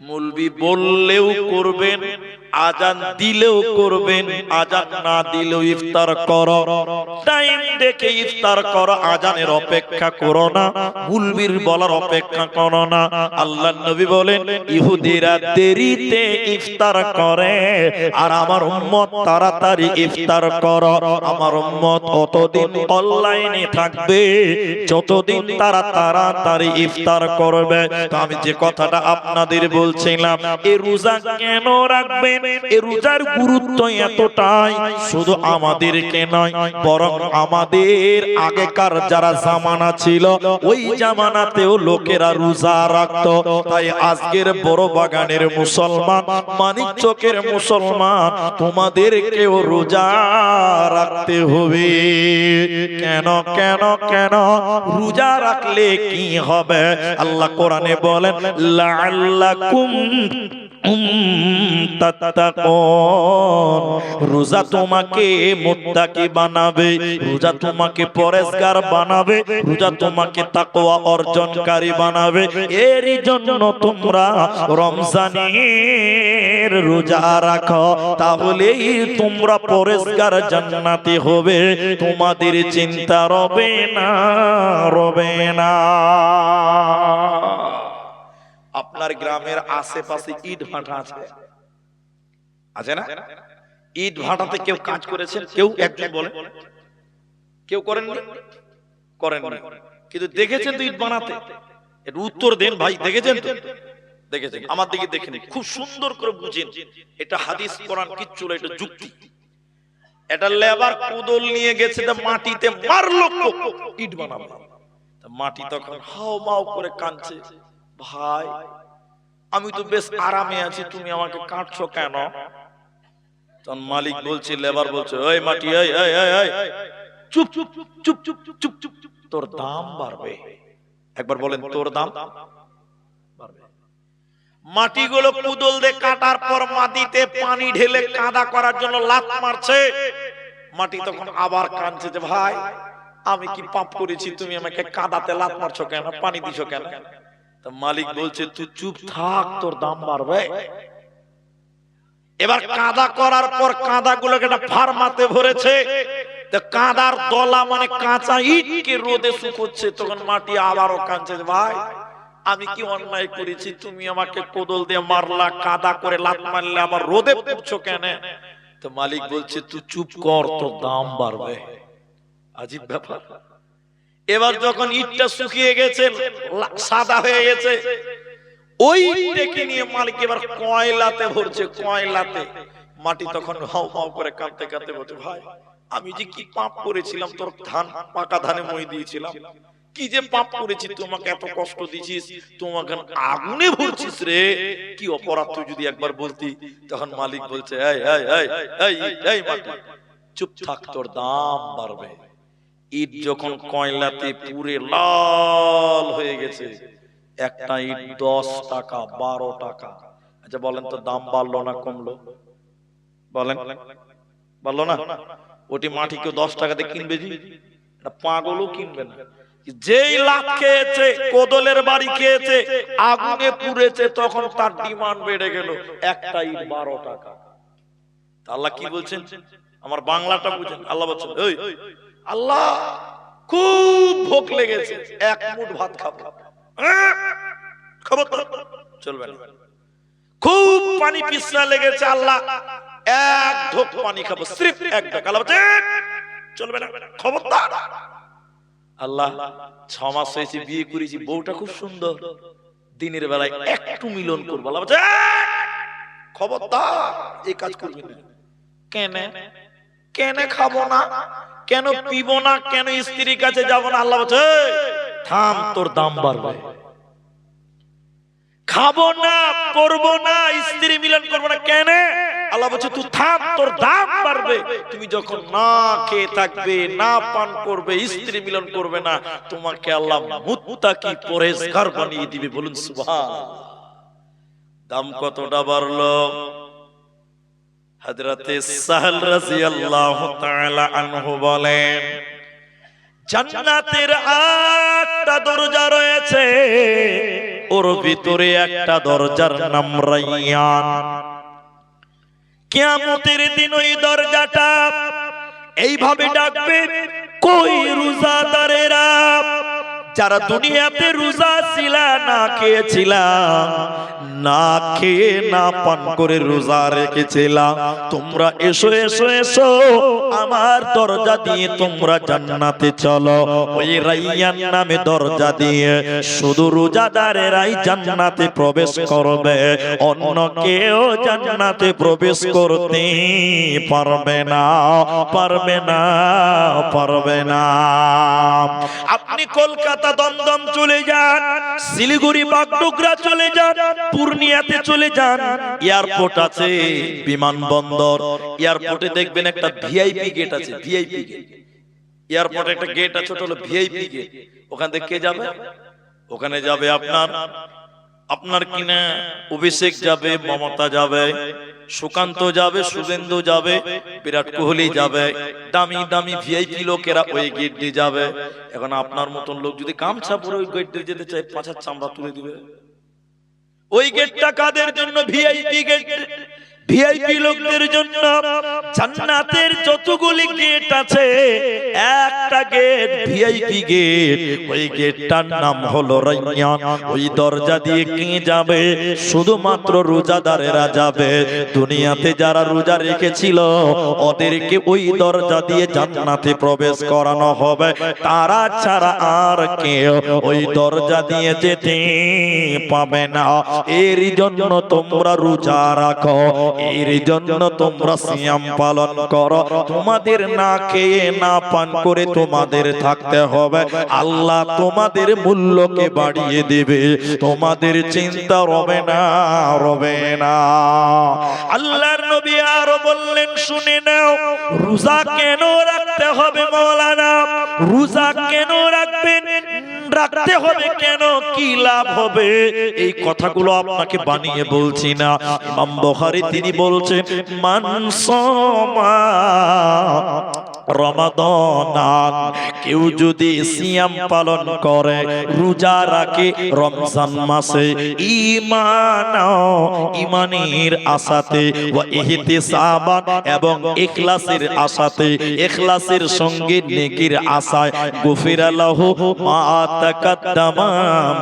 S1: মুলবি বললেও করবেন, আজান দিলেও করবেন, আজান না দিলেও ইফতার করো, টাইম দেখে ইফতার করো, আজানের অপেক্ষা করো না, মুলবির বলার অপেক্ষা করো না। আল্লাহর নবী বলেন ইহুদিরা দেরিতে ইফতার করে, আর আমার উম্মত তাড়াতাড়ি ইফতার করো। আমার উম্মত অতদিন অনলাইনে থাকবে যতদিন তারা তাড়াতাড়ি ইফতার করবে। তো আমি যে কথাটা আপনাদের বলছিলাম, এই রোজা কেন রাখবেন, এই রোজার গুরুত্ব এতটাই, শুধু আমাদেরকে নয় বরং আমাদের আগেকার যারা জামানা ছিল ওই জামানাতেও লোকেরা রোজা রাখতো। তাই আজকের বড় বাগানের মুসলমান, মানিকচকের মুসলমান, তোমাদেরকেও রোজা রাখতে হবে। কেন কেন কেন? রোজা রাখলে কি হবে? আল্লাহ কোরআনে বলেন লাআল্লাকুম রোজা তোমাকে মুত্তাকি বানাবে, রোজা তোমাকে পরেজগার বানাবে, রোজা তোমাকে তাকওয়া অর্জনকারী বানাবে। এরই জন্য তোমরা রমজানের রোজা রাখো, তাহলেই তোমরা পরেজগার জান্নাতি হবে, তোমাদের চিন্তা রবে না, রবে না। আপনার গ্রামের আশেপাশে ইট ভাটা আছে, আছে না? ইট ভাটাতে কেউ কাজ করেছেন? কেউ একজন বলে? কেউ করেননি? করেননি? কিন্তু দেখেছেন তো ইট বানাতে? একটু উত্তর দেন ভাই, দেখেছেন তো? দেখেছেন? আমার দিকে দেখেন, খুব সুন্দর করে বুঝেন, এটা হাদিস কোরআন কিচ্ছু না, এটা যুক্তি। এটা লেবার কোদল নিয়ে গেছে, মাটিতে মারলো ইট বানাবে। মাটি তখন হাও মাও করে কাঁদছে, ভাই আমি তো বেশ আরামে আছি, তুমি আমাকে কাটছো কেন? তখন মালিক বলছে, লেবার বলছে, ওই মাটি, এই এই এই চুপ চুপ চুপ চুপ চুপ চুপ, তোর দাম বাড়বে। একবার বলেন, তোর দাম বাড়বে। মাটিগুলো কুদল দিয়ে কাটার পর মাটিতে পানি ঢেলে কাদা করার জন্য লাত মারছে। মাটি তখন আবার কাঁদছে যে, ভাই আমি কি পাপ করেছি, তুমি আমাকে কাদাতে লাত মারছো কেন, পানি দিছো কেন? তো মালিক বলছে, তুই চুপ থাক, তোর দাম বাড়বে। এবার কাদা করার পর কাদাগুলোকে একটা ফার্মাতে ভরেছে, তো কাদার দলা মানে কাঁচা ইটকে রোদে শুকোচ্ছে। তখন মাটি আবারও কাঁদছে, ভাই আমি কি অন্যায় করেছি, তুমি আমাকে কোদল দিয়ে মারলা, কাদা করে লাত মারলে, আবার রোদে পুড়ছো কেন? তো মালিক বলছে, তুই চুপ কর, তোর দাম বাড়বে। আজীব ব্যাপার। এবার যখন ইটটা শুকিয়ে গেছে, সাদা হয়ে গেছে, ওই ইটটাকে নিয়ে মালিক এবার কয়লাতে ভরছে, কয়লাতে। মাটি তখন হাউ হাউ করে কাঁদতে কাঁদতে বলছে, ভাই আমি যে কি পাপ করেছিলাম, তোর ধান পাকা ধানে মই দিয়েছিলাম, কি যে পাপ করেছি, তোমাকে এত কষ্ট দিছিস, তোমাকে আগুনে ভরছিস রে, কি অপরাধ তুই যদি একবার বলতি। তখন মালিক বলছে, এই এই এই এই এই মাটি চুপ থাক, তোর দাম বাড়বে। ইট যখন কয়লাতে পুরে লাল হয়ে গেছে, একটা ইট 10 টাকা 12 টাকা। আচ্ছা বলেন তো, দাম বাড়লো না কমলো? বলেন, বাড়লো না? ওটি মাটি কেউ 10 টাকাতে কিনবে? জি, পাগলও কিনবে না। যেই লাত খেয়েছে, কোদলের বাড়ি খেয়েছে, আগুনে পুড়েছে, তখন তার ডিমান্ড বেড়ে গেল, একটা ইট 12 টাকা। আল্লাহ কি বলছেন? আমার বাংলাটা বুঝেন। আল্লাহ বলছেন, এই আল্লাহ খুব ভোক লেগেছে, এক মুঠ ভাত খাবো, খবর চলবে না। খুব পানি পিছলা লেগেছে, আল্লাহ এক ঢোক পানি খাবো, সির্ফ এক ঢোক। আল্লাহ বলছে, চলবে না, খবরদার। আল্লাহ 6 মাস হয়েছে, বিয়ে করেছি, বউটা খুব সুন্দর, দিনের বেলায় একটু মিলন করবো। আল্লাহ বলছে, খবরদার, এই কাজ করবি না। কেন? কেন খাবো না, কেন পিবো না, কেন স্ত্রীর কাছে যাবো না? আল্লাহ বলছে, থাম, তোর দাম বাড়বে। খাবো না, করবো না, স্ত্রী মিলন করবো না, কেন? আল্লাহ বলছে, তুই থাম, তোর দাম বাড়বে। তুমি যখন না খেয়ে থাকবে, না পান করবে, স্ত্রী মিলন করবে না, তোমাকে আল্লাহ মুত্তাকি পরহেজগার বানিয়ে দিবে। বলুন সুবহানাল্লাহ। দাম কতটা বাড়লো? হযরতে সাহল রাদিয়াল্লাহু তাআলা আনহু বলেন, জান্নাতের 8টা দরজা রয়েছে, ওর ভিতরে একটা দরজার নাম রায়্যান। কিয়ামতের দিন ওই দরজাটা এইভাবে ডাকবে, কই রোজাদারেরা, যারা দুনিয়াতে রোজা ছিলা, না খেয়েছিলাম, না খেয়ে না পান করে রোজা রেখেছিলাম, তোমরা এসো এসো এসো, আমার দরজা দিয়ে তোমরা জান্নাতে চলো। ওই রায়্যান নামে দরজা দিয়ে শুধু রোজাদারেরাই জান্নাতে প্রবেশ করবে, অন্য কেউ জান্নাতে প্রবেশ করতে পারবে না, পারবে না, পারবে না। আপনি কলকাতা দমদম চলে যান, শিলিগুড়ি বাগডোগরা চলে যান, পূর্ণিয়াতে চলে যান, এয়ারপোর্ট আছে, বিমানবন্দর, এয়ারপোর্টে দেখবেন একটা ভিআইপি গেট আছে, ভিআইপি গেট। এয়ারপোর্টে একটা গেট আছে, ওটা হলো ভিআইপি গেট। ওখান থেকে কে যাবে? ওখানে যাবে আপনার কিনা অভিষেক যাবে, মমতা যাবে, সুকান্ত যাবে, শুভেন্দু যাবে, বিরাট কোহলি যাবে, দামি দামি ভিআইপি লোকেরা ওই গেট দিয়ে যাবে। এখন আপনার মতন লোক যদি গামছা পরে ওই গেট দিয়ে যেতে চায়, পাছার চামড়া তুলে দিবে। ওই গেটটা কাদের জন্য? VIP gate. ভিআইপি লোকদের জন্য জান্নাতের যতগুলি গেট আছে, একটা গেট ভিআইপি গেট, ওই গেটটার নাম হলো রায়্যান। ওই দরজা দিয়ে কে যাবে? শুধুমাত্র রোজাদারেরা যাবে। দুনিয়াতে যারা রোজা রেখেছিল ওদেরকে ওই দরজা দিয়ে জান্নাতে প্রবেশ করানো হবে, তারা ছাড়া আর কেউ ওই দরজা দিয়ে যেতে পাবে না। এর জন্য তোমরা রোজা রাখো, এর জন্য তোমরা সিয়াম পালন করো। তোমাদের না খেয়ে না পান করে তোমাদের থাকতে হবে। আল্লাহ তোমাদের মূল্যকে বাড়িয়ে দেবে, তোমাদের চিন্তা রবে না, রবে না। আল্লাহর নবী আরো বললেন, শুনে নাও, রোজা কেন রাখতে হবে মাওলানা? রোজা কেন রাখবেন? রাখতে হবে কেন? কি লাভ হবে? এই কথাগুলো আপনাকে বানিয়ে বলছি না। ইমাম বুখারী তিনি বলছেন, মান সামা রমাদান, কেউ যদি সিয়াম পালন করে, রোজা রাখে রমজান মাসে, ঈমানের আশাতে, ওয়া ইহতিসাবান, এবং ইখলাসের আশাতে, ইখলাসের সঙ্গে নেকির আশায়, গুফিরা লাহু মা তাকাদ্দামা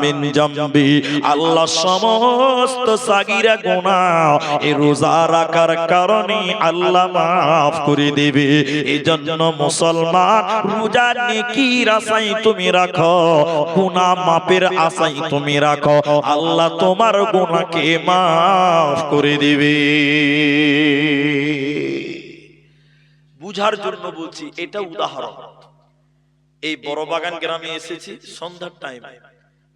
S1: মিন জামবি, আল্লাহ সমস্ত সাগীরা গুনাহ এই রোজা রাখার কারণে আল্লাহ মাফ করে দেবে। এজন্য মুসলমান, রোজা নেকির আশায় তুমি রাখো, গুনাহ মাপের আশায় তুমি রাখো, আল্লাহ তোমার গুনাহকে মাফ করে দিবে। বুঝার জন্য বলছি, এটা উদাহরণ। এই বড় বাগান গ্রামে এসেছি সন্ধ্যার টাইমে,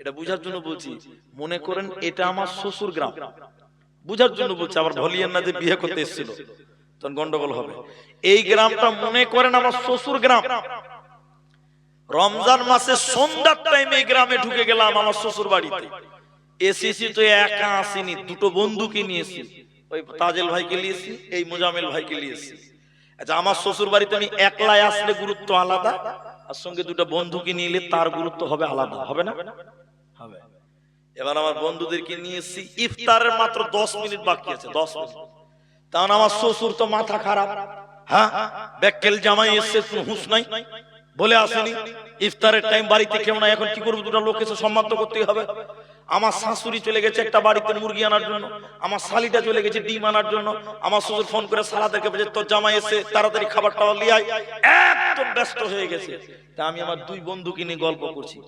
S1: এটা বুঝার জন্য বলছি। মনে করেন এটা আমার শ্বশুর গ্রাম, বুঝার জন্য বলছি। আবার ভলিয়েন না যে বিয়ে করতে এসেছিল, তখন গন্ডগোল হবে। এই গ্রামটা মনে করেন আমার শ্বশুর গ্রাম। রমজান মাসে সন্ধ্যার টাইমে এই গ্রামে ঢুকে গেলাম আমার শ্বশুর বাড়িতে। এসেছি তো একা আসিনি, দুটো বন্ধুকে নিয়েছি। ওই তাজেল ভাইকে নিয়েছি, এই মোজামেল ভাইকে নিয়েছি। আচ্ছা, আমার শ্বশুর বাড়িতে আমি একলাই আসলে গুরুত্ব আলাদা, আর সঙ্গে দুটো বন্ধুকে নিলে তার গুরুত্ব হবে আলাদা, হবে না? হবে। এবার আমার বন্ধুদেরকে নিয়েছি, ইফতারের মাত্র 10 মিনিট বাকি আছে, 10 মিনিট। তখন আমার শ্বশুর তো মাথা খারাপ, হ্যাঁ, বেক্কেল জামাই এসছে, হুঁশ নাই, বলে আসেনি ইফতারের টাইম, বাড়িতে কেউ নাই, এখন কি করবো? দুটো লোক এসে সম্মান তো করতেই হবে। আমার শাশুড়ি চলে গেছে একটা বাড়িতে মুরগি আনার জন্য, আমার শালিটা চলে গেছে ডিম আনার জন্য। আমার শ্বশুর ফোন করে সারাদেরকে বলছে, তোর জামাই এসে তাড়াতাড়ি খাবার টাবার লিয়ে আয়। একদম ব্যস্ত হয়ে গেছে। তা আমি আমার দুই বন্ধুকে নিয়ে গল্প করছি।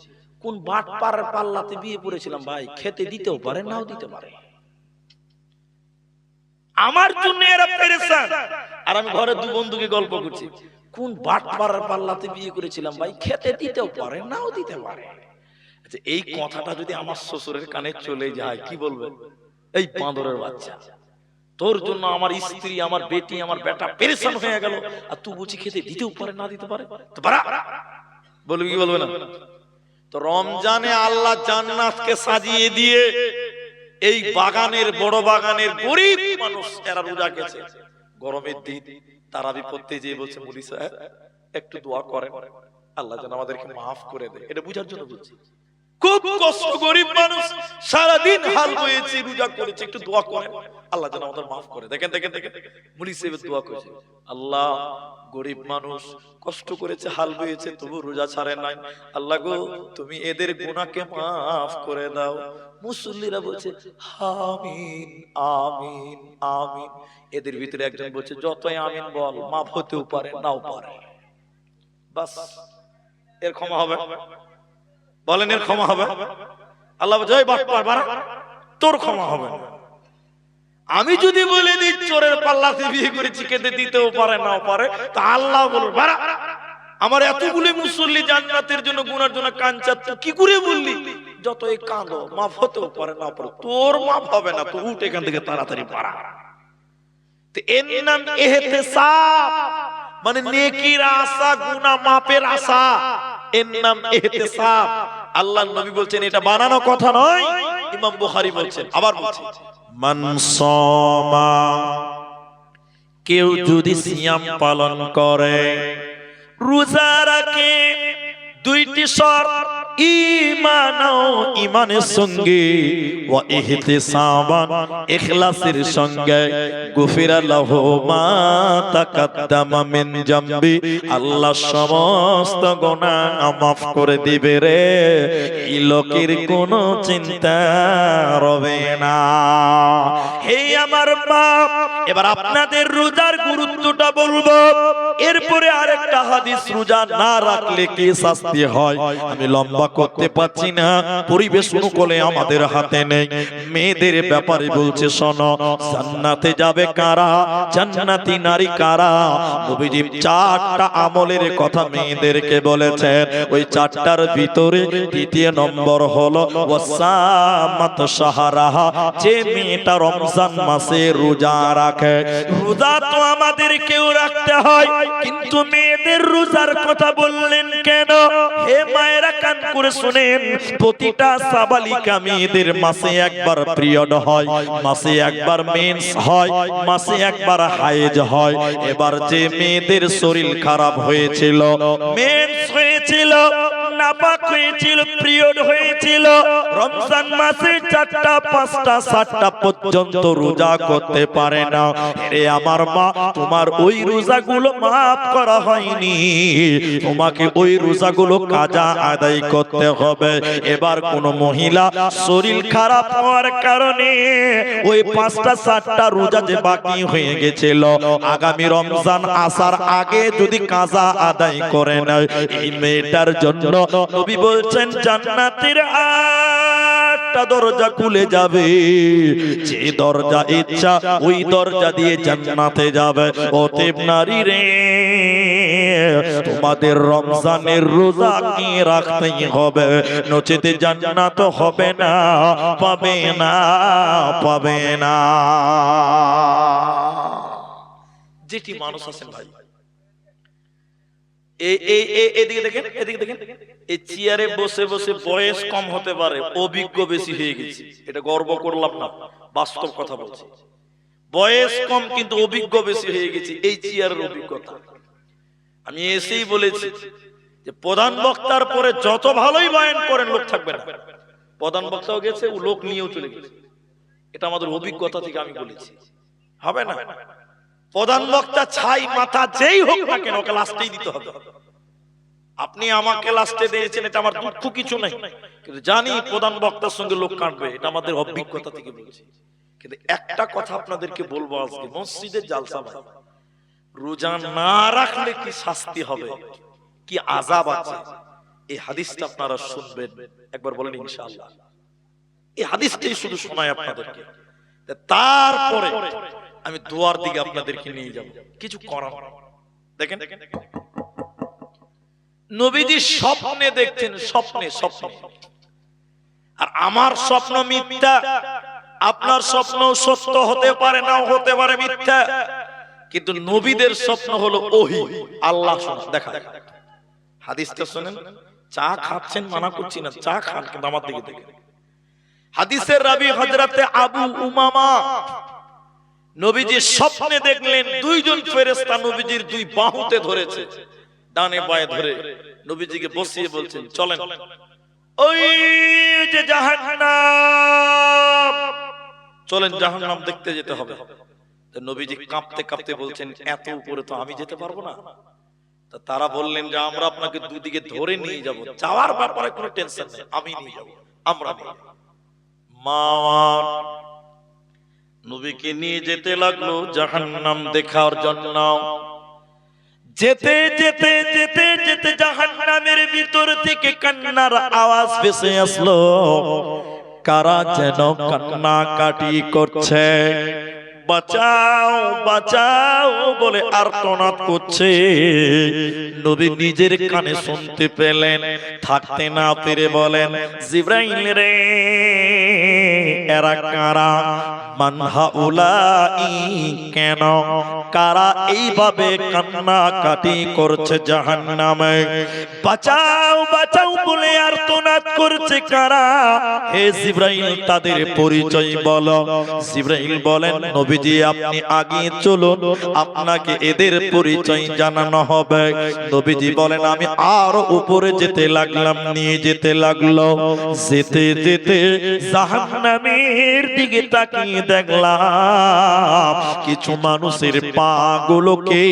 S1: কোন বাটপাড়ার পাল্লাতে বিয়ে পড়েছিলাম ভাই, খেতে দিতেও পারে, নাও দিতে পারে। আমার জন্য এরা পেরেশান, আর আমি ঘরে দুই বন্ধুকে গল্প করছি। কোন বাটপাড়ার পাল্লাতে বিয়ে করেছিলাম ভাই, খেতে দিতেও পারে, নাও দিতে পারে। এই কথাটা যদি আমার শ্বশুরের কানে চলে যায়, কি বলবে? এই বাঁদরের বাচ্চা, তোর জন্য আমার স্ত্রী, আমার বেটি, আমার বেটা পেরেশান হয়ে গেল, আর তুই বুঝি খেতে দিতেও পারে, না দিতে পারে? বলবি কি বলবে না? তো রমজানে আল্লাহ জান্নাতকে সাজিয়ে দিয়ে এই বাগানের, বড় বাগানের গরিব মানুষ যারা রোজা গেছে, গরমের দিন তারাবি পড়তে যেয়ে বলছে, মুলি সাহেব একটু দোয়া করেন, আল্লাহ যেন আমাদেরকে মাফ করে দেয়। এটা বুঝার জন্য বলছি। খুব কষ্ট, গরিব মানুষ, সারাদিন হাল বয়েছে, রোজা করেছে, একটু দোয়া করেন, আল্লাহ যেন আমাদের মাফ করে। দেখেন দেখেন দেখেন, মুলি সাহেব দোয়া করেছে, আল্লাহ গরিব মানুষ কষ্ট করেছে, হাল বয়েছে, তবু রোজা ছাড়ে নাই, আল্লাহ গো তুমি এদের গুনাহকে মাফ করে দাও। মুসল্লিরা বলছে আমিন আমিন আমিন। এদের ভিতরে একজন বলছে, যতই আমিন বল, মাফ হতেও পারে, নাও পারে। বাস, এর ক্ষমা হবে? বলেন, এর ক্ষমা হবে? আল্লাহ জয় বাটপার বাড়া, তোর ক্ষমা হবে। আমি যদি বলে দিই চোরের পাল্লাতে বিয়ে করেছি, খেতে দিতেও পারে, নাও পারে, তা আল্লাহ বলবে বাড়া, আমার এতগুলি মুসল্লি জান্নাতের জন্য, গুনার জন্য কাঞ্চা, তুই কি করে বললি? যতই কাঁদো, মাফ হতেও পারে, না পারে, তোর মাফ হবে না, তো উঠ এখান থেকে তাড়াতাড়ি পারা। তো এর নাম ইহতিসাব, মানে নেকির আশা, গুনাহ মাপের আশা, এর নাম ইহতিসাব। আল্লাহর নবী বলছেন এটা বানানো কথা নয়, ইমাম বুখারী বলছেন। আবার বলছেন, মান সামা, কেউ যদি সিয়াম পালন করে, রোজা রাখে, দুইটি শর্ত ঈমানাও ঈমানের সঙ্গে ওয়া ইহতিসাবান ইখলাসের সঙ্গে গুফিরা লাহু মা তাকাদ্দামা মিন জামবি আল্লাহ সমস্ত গুনাহ মাফ করে দিবে রে। এই লোকের কোনো চিন্তা রবে না। হে আমার বাপ, এবার আপনাদের রোজার গুরুত্বটা বলবো। এরপরে আরেকটা হাদিস, রোজা না রাখলে কি শাস্তি হয়। আমি লম্বা করতে পারছি না, পরিবেশ অনুকূলে আমাদের হাতে নেই। মেয়েদের ব্যাপারে বলছে শোনো, জান্নাতে যাবে কারা, জান্নাতি নারী কারা। নবীজি চারটা আমলের কথা মেয়েদেরকে বলেছেন। ওই চারটার ভিতরে দ্বিতীয় নম্বর হলো ওয়াসামাত শাহরাহা, যে মেয়েটা রমজান মাসে রোজা রাখে। রোজা তো আমাদের কেউ রাখতে হয়, কিন্তু মেয়েদের রোজার কথা বললেন কেন? হে মায়েরা কান করে শুনেন, প্রতিটা সাবালিকা মেয়েদের মাসে একবার পিরিয়ড হয়, মাসে একবার মেন্স হয়, মাসে একবার হায়েজ হয়। এবার যে মেয়েদের শরীর খারাপ হয়েছিল, মেন্স হয়েছিল, নাপাক হয়েছিল, পিরিয়ড হয়েছিল, রমজান মাসে 4টা 5টা 7টা পর্যন্ত রোজা করতে পারে না। রে আমার মা, তোমার ওই রোজাগুলো মাফ করা হয়নি, তোমাকে ওই রোজাগুলো কাজা আদায় করতে হবে। এবার কোন মহিলা শরীর খারাপ হওয়ার কারণে ওই 5টা 7টা রোজা যে বাকি হয়ে গেছিল, আগামী রমজান আসার আগে যদি কাজা আদায় করে নেয়, এই মেয়েটার জন্য নবী বলছেন জান্নাতের 8টা দরজা খুলে যাবে। যে দরজা ইচ্ছা ওই দরজা দিয়ে জান্নাতে যাবে। অতএব নারী রে, তোমাদের রমজানের রোজা কি রাখতেই হবে, নচেতে জান্নাত হবে না, পাবে না, পাবে না। যেটি মানুষ আছেন ভাই, এদিকে দেখেন, এদিকে দেখেন, এই চেয়ারে বসে বসে বয়স কম হতে পারে, অভিজ্ঞ বেশি হয়ে গেছে। এটা গর্ব করলাম না, বাস্তব কথা বলছি। বয়স কম কিন্তু অভিজ্ঞ বেশি হয়ে গেছে, এই চেয়ারের অভিজ্ঞতা। আমি এসেই বলেছি যে প্রধান বক্তার পরে যত ভালোই বয়ান করেন লোক থাকবে না। প্রধান বক্তাও গেছে, ও লোক নিয়েও চলে গেছে। এটা আমাদের অভিজ্ঞতা থেকে আমি বলেছি, হবে না। প্রধান বক্তা ছাই মাথা যেই হোক না কেন, ওকে লাস্টেই দিতে হবে। আপনি আমাকে লাস্টে দিয়েছেন, এটা আমার দুঃখ কিছু নাই, কিন্তু জানি প্রধান বক্তার সঙ্গে লোক কাটবে, এটা আমাদের অভিজ্ঞতা থেকে বলছি। কিন্তু একটা কথা আপনাদেরকে বলবো, আজকে মসজিদের জালসা ভাই, রোজা না রাখলে কি শাস্তি হবে, কি আযাব আছে, এই হাদিসটা আপনারা শুনবেন। একবার বলেন ইনশাআল্লাহ। এই হাদিসটাই শুধু শোনায় আপনাদেরকে, তারপরে আমি দোয়ার দিকে আপনাদেরকে নিয়ে যাব। কিছু করার দেখেন, নবীজি স্বপ্নে দেখতেন, স্বপ্নে স্বপ্নে। আর আমার স্বপ্ন মিথ্যা, আপনার স্বপ্ন সত্য হতে পারে, নাও হতে পারে মিথ্যা, কিন্তু নবীদের স্বপ্ন হলো ওহী, আল্লাহ দেখা। হাদিসটা শুনেন। চা খাচ্ছেন মানা করছি না, চা খান, কিন্তু আমার দিকে দেখেন। হাদিসের রাবী হযরতে আবু উমামা, নবীজি স্বপ্নে দেখলেন দুইজন ফেরেশতা নবীজির দুই বাহুতে ধরেছে, ডানে বায়ে ধরে নবীজিকে বসিয়ে বলছেন চলেন ওই যে জাহান্নাম, চলেন জাহান্নাম দেখতে যেতে হবে। নবীজি কাঁপতে কাঁপতে বলছেন এত উপরে তো আমি যেতে পারবো না। তারা বললেন যে আমরা আপনাকে দুদিকে ধরে নিয়ে যাব, যাওয়ার ব্যাপারে কোনো টেনশন নেই, আমি নিয়ে যাব, আমরা নিয়ে যাব। মা নবীকে নিয়ে যেতে লাগলো জাহান্নাম দেখার জন্য। যেতে যেতে যেতে যেতে জাহান্নামের ভিতর থেকে কান্নার আওয়াজ ভেসে আসলো। কারা যেন কান্নাকাটি করছে, বাঁচাও বাঁচাও বলে আর্তনাদ করছে। নবী নিজের কানে শুনতে পেলেন, থাকতে না পেরে বলেন জিবরাইল রে, এরা কারা? মান হাউলাই, কেন কারা এইভাবে কান্নাকাটি করছে জাহান্নামে? বাঁচাও বাঁচাও বলে আর্তনাদ করছে কারা? হে জিবরাইল, তাদের পরিচয় বলো। জিবরাইল বলেন, নবীজি আপনি আগে চলুন, আপনাকে এদের পরিচয় জানানো হবে। নবীজি বলেন, আমি আরো উপরে যেতে লাগলাম, নিয়ে যেতে লাগলো। যেতে যেতে জাহান্নামের দিকে তাকিয়ে দেখলাম কিছু মানুষের পা গুলোকে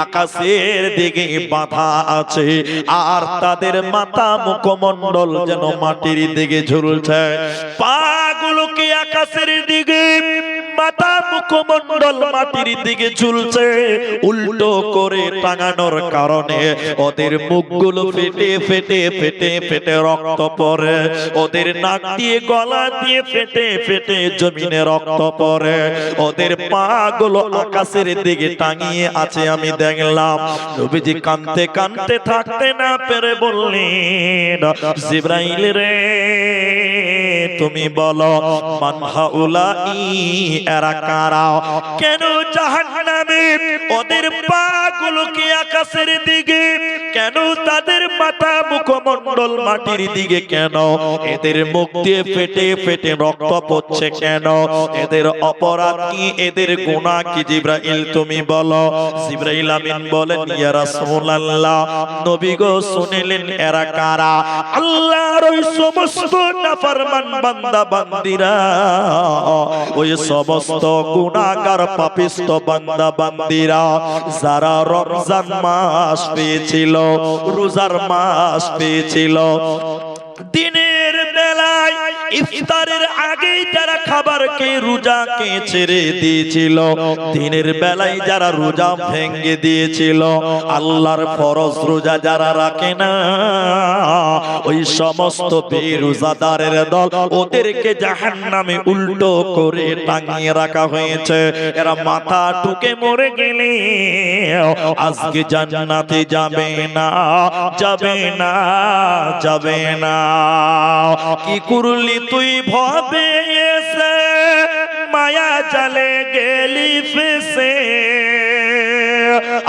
S1: আকাশের দিকে বাঁধা আছে, আর তাদের মাথা মুখমণ্ডল যেন মাটির দিকে ঝুলছে। পা গুলোকে আকাশের দিকে, মাথা মুখমণ্ডল মাটির দিকে ঝুলছে। উল্টো করে টাঙানোর কারণে ওদের মুখগুলো ফেটে ফেটে ফেটে ফেটে রক্ত পড়ে, ওদের নাক দিয়ে গলা দিয়ে ফেটে ফেটে জমিনে রক্ত পড়ে, ওদের পা গুলো আকাশের দিকে টাঙিয়ে আছে আমি দেখলাম। নবীজি কাঁদতে কাঁদতে থাকতে না পেরে বললেন, জিবরাইল রে, তুমি বলো মান হাউলাই, এরা কারা? কেন জাহান্নামে ওদের পা গুলোকে আকাশের দিকে, কেন তাদের মাথা মুখমণ্ডল মাটির দিকে, কেন এদের মুখ দিয়ে ফেটে ফেটে রক্ত পড়ছে কেন? এদের অপরাধ কি, এদের গুনাহ কি? জিবরাইল তুমি বলো। জিবরাইল আমিন বলেন, ইয়া রাসূলুল্লাহ, নবী গো শুনিলেন এরা কারা? আল্লাহর ওই সমস্ত নাফরমান বান্দা বান্দিরা, ওই সমস্ত গুনাহগার পাপিষ্ট বান্দা বান্দিরা যারা রমজান মাস পেয়েছিল, রোজার মাস পেয়েছিল, দিনের বেলায় ইফতারের আগেই যারা খাবারকে রোজাকে ছেড়ে দিয়েছিল, দিনের বেলায় যারা রোজা ভেঙে দিয়েছিল, আল্লাহর ফরজ রোজা যারা রাখে না, ওই সমস্ত বেরোজাদারের দল, ওদেরকে জাহান্নামে উল্টো করে টাঙিয়ে রাখা হয়েছে। এরা মাথা টুকে মরে গেলে আজকে জান্নাতে যাবে না, যাবে না, যাবে না। কি করলি তুই ভবে এসে, মায়া জালে গেলি ফেসে,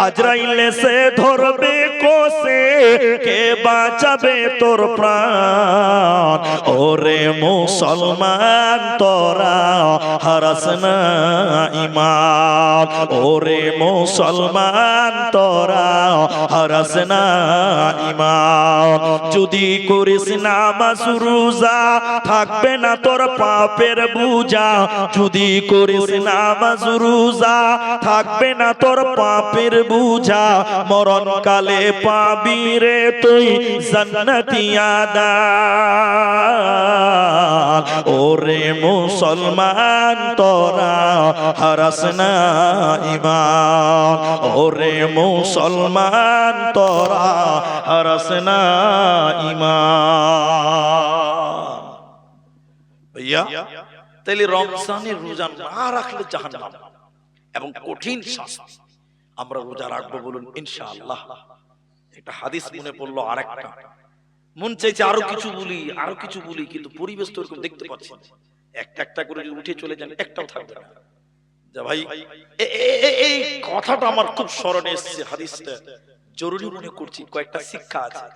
S1: আজরাইল এসে ধরবে কোসে, কে বাঁচাবে তোর প্রাণ? ওরে মুসলমান তোরা হারাস না ঈমান, ওরে মুসলমান তোরা হারাস না ঈমান। যদি করিস নামাজ রোজা থাকবে না তোর পাপের বোঝা, যদি করিস নামাজ রোজা থাকবে না তোর পাপের বোঝা, মরণ কালে পাবি রে তুই জান্নাতি আদান। ওরে মুসলমান তোরা হারাস না ঈমান, ওরে মুসলমান তোরা হারাস না ঈমান। ভাইয়া, তাহলে রমজানের রোজা না রাখলে জাহান্নাম এবং কঠিন শাস্তি। আমরা রোজা রাখবো বলুন ইনশাআল্লাহ। একটা হাদিস মনে পড়লো, আরেকটা মন চাইছে আরো কিছু বলি, আরো কিছু বলি, কিন্তু পরিবেশ তো এরকম দেখতে পাচ্ছি না। একটা একটা করে যদি উঠে চলে যান একটাও থাকবে না। যা ভাই, এই কথাটা আমার খুব স্মরণে এসেছে, হাদিসটা জরুরি মনে করছি, কয়েকটা শিক্ষা আছে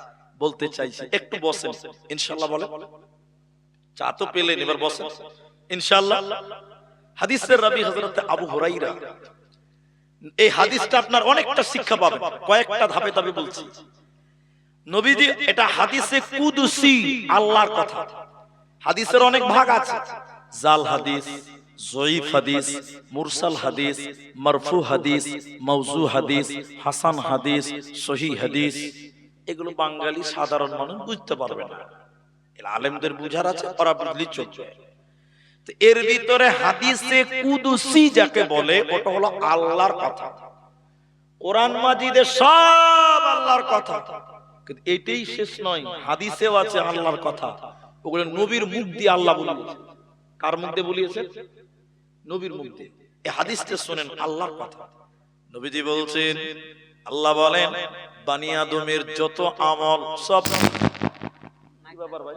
S1: বলতে চাইছি। একটু বসেন ইনশাআল্লাহ। বলে চা তো পেলেন, এবার বসেন ইনশাআল্লাহ। হাদিসের রাবী হযরত আবু হুরায়রা। এই হাদিসটা আপনার অনেকটা শিক্ষা পাবেন, কয়েকটা ধাপে ধাপে বলছি। নবীজি, এটা হাদিসে কুদসি, আল্লাহর কথা। হাদিসের অনেক ভাগ আছে, জাল হাদিস, জয়ীফ হাদিস, মুরসাল হাদিস, মারফু হাদিস, মাউজু হাদিস, হাসান হাদিস, সহিহ হাদিস। এগুলো বাঙালি সাধারণ মানুষ বুঝতে পারবে না, আলেমদের বুঝার আছে, ওরা বুঝলি চলবে। এর ভিতরে হাদিসে কুদসি যাকে বলে, ওটা হলো আল্লাহর কথা। কোরআন মাজিদে সব আল্লাহর কথা, কিন্তু এটাই শেষ নয়, হাদিসেও আছে আল্লাহর কথা। ওগুলো নবীর মুখ দিয়ে আল্লাহ বলিয়েছে। কার মুখ দিয়ে বলিয়েছে? নবীর মুখ দিয়ে। এই হাদিসটা শুনেন, আল্লাহর কথা। নবীজি বলছেন, আল্লাহ বলেন, বানি আদমের যত আমল সব। কি ব্যাপার ভাই,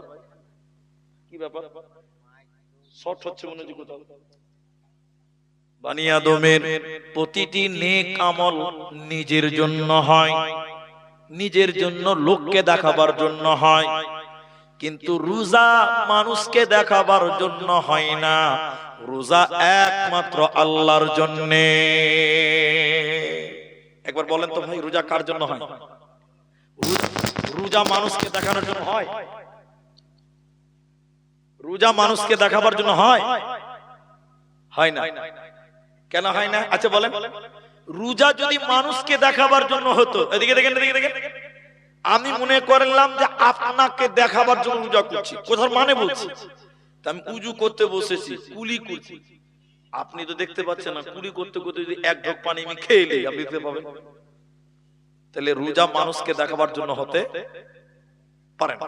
S1: কি ব্যাপার? শর্ট হচ্ছে মনে হচ্ছে কোথাও। বানি আদমের প্রতিটি নেক আমল নিজের জন্য হয়, নিজের জন্য, লোককে দেখাবার জন্য হয়, কিন্তু রোজা মানুষকে দেখাবার জন্য হয় না, রোজা একমাত্র আল্লাহর জন্য। একবার বলেন তো ভাই, রোজা কার জন্য হয়? রোজা মানুষকে দেখানোর জন্য হয়? রোজা মানুষকে দেখাবার জন্য হয়? হয় না। কেন হয় না? আচ্ছা বলেন, রোজা যদি মানুষকে দেখাবার জন্য হতো, এদিকে দেখেন, এদিকে দেখেন, আমি মনে করলাম যে আপনাকে দেখাবার জন্য রোজা করছি, কোথার মানে বলছি, আমি উজু করতে বসেছি, কুলি করছি, আপনি তো দেখতে পাচ্ছেন না, কুলি করতে করতে যদি এক ঢোক পানি আমি খেয়ে নিই, আপনি দেখতে পাবেন? তাহলে রোজা মানুষকে দেখাবার জন্য হতে পারে না।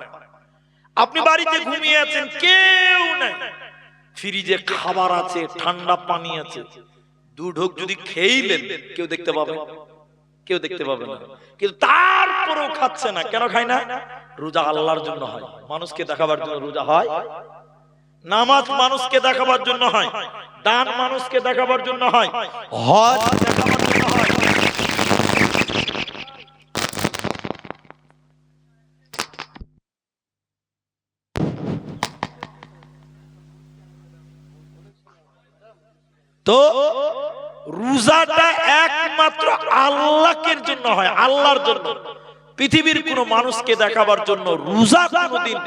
S1: আপনি বাড়িতে ঘুমিয়ে আছেন, কেউ নাই, ফ্রিজে খাবার আছে, ঠান্ডা পানি আছে, দু ঢোক যদি খেইলেন, কেউ দেখতে পাবে? কেউ দেখতে পাবে না, কিন্তু তারপরেও খাচ্ছে না। কেন খায় না? রোজা আল্লাহর জন্য হয়, মানুষকে দেখাবার জন্য রোজা হয়? নামাজ মানুষকে দেখাবার জন্য হয়, দান মানুষকে দেখাবার জন্য হয়, হজ দেখাবার জন্য হয়। তো রোজাটা একমাত্র আল্লাহর জন্য হয়, আল্লাহর জন্য। পৃথিবীর কোন মানুষকে দেখাবার জন্য রোজা কোনদিন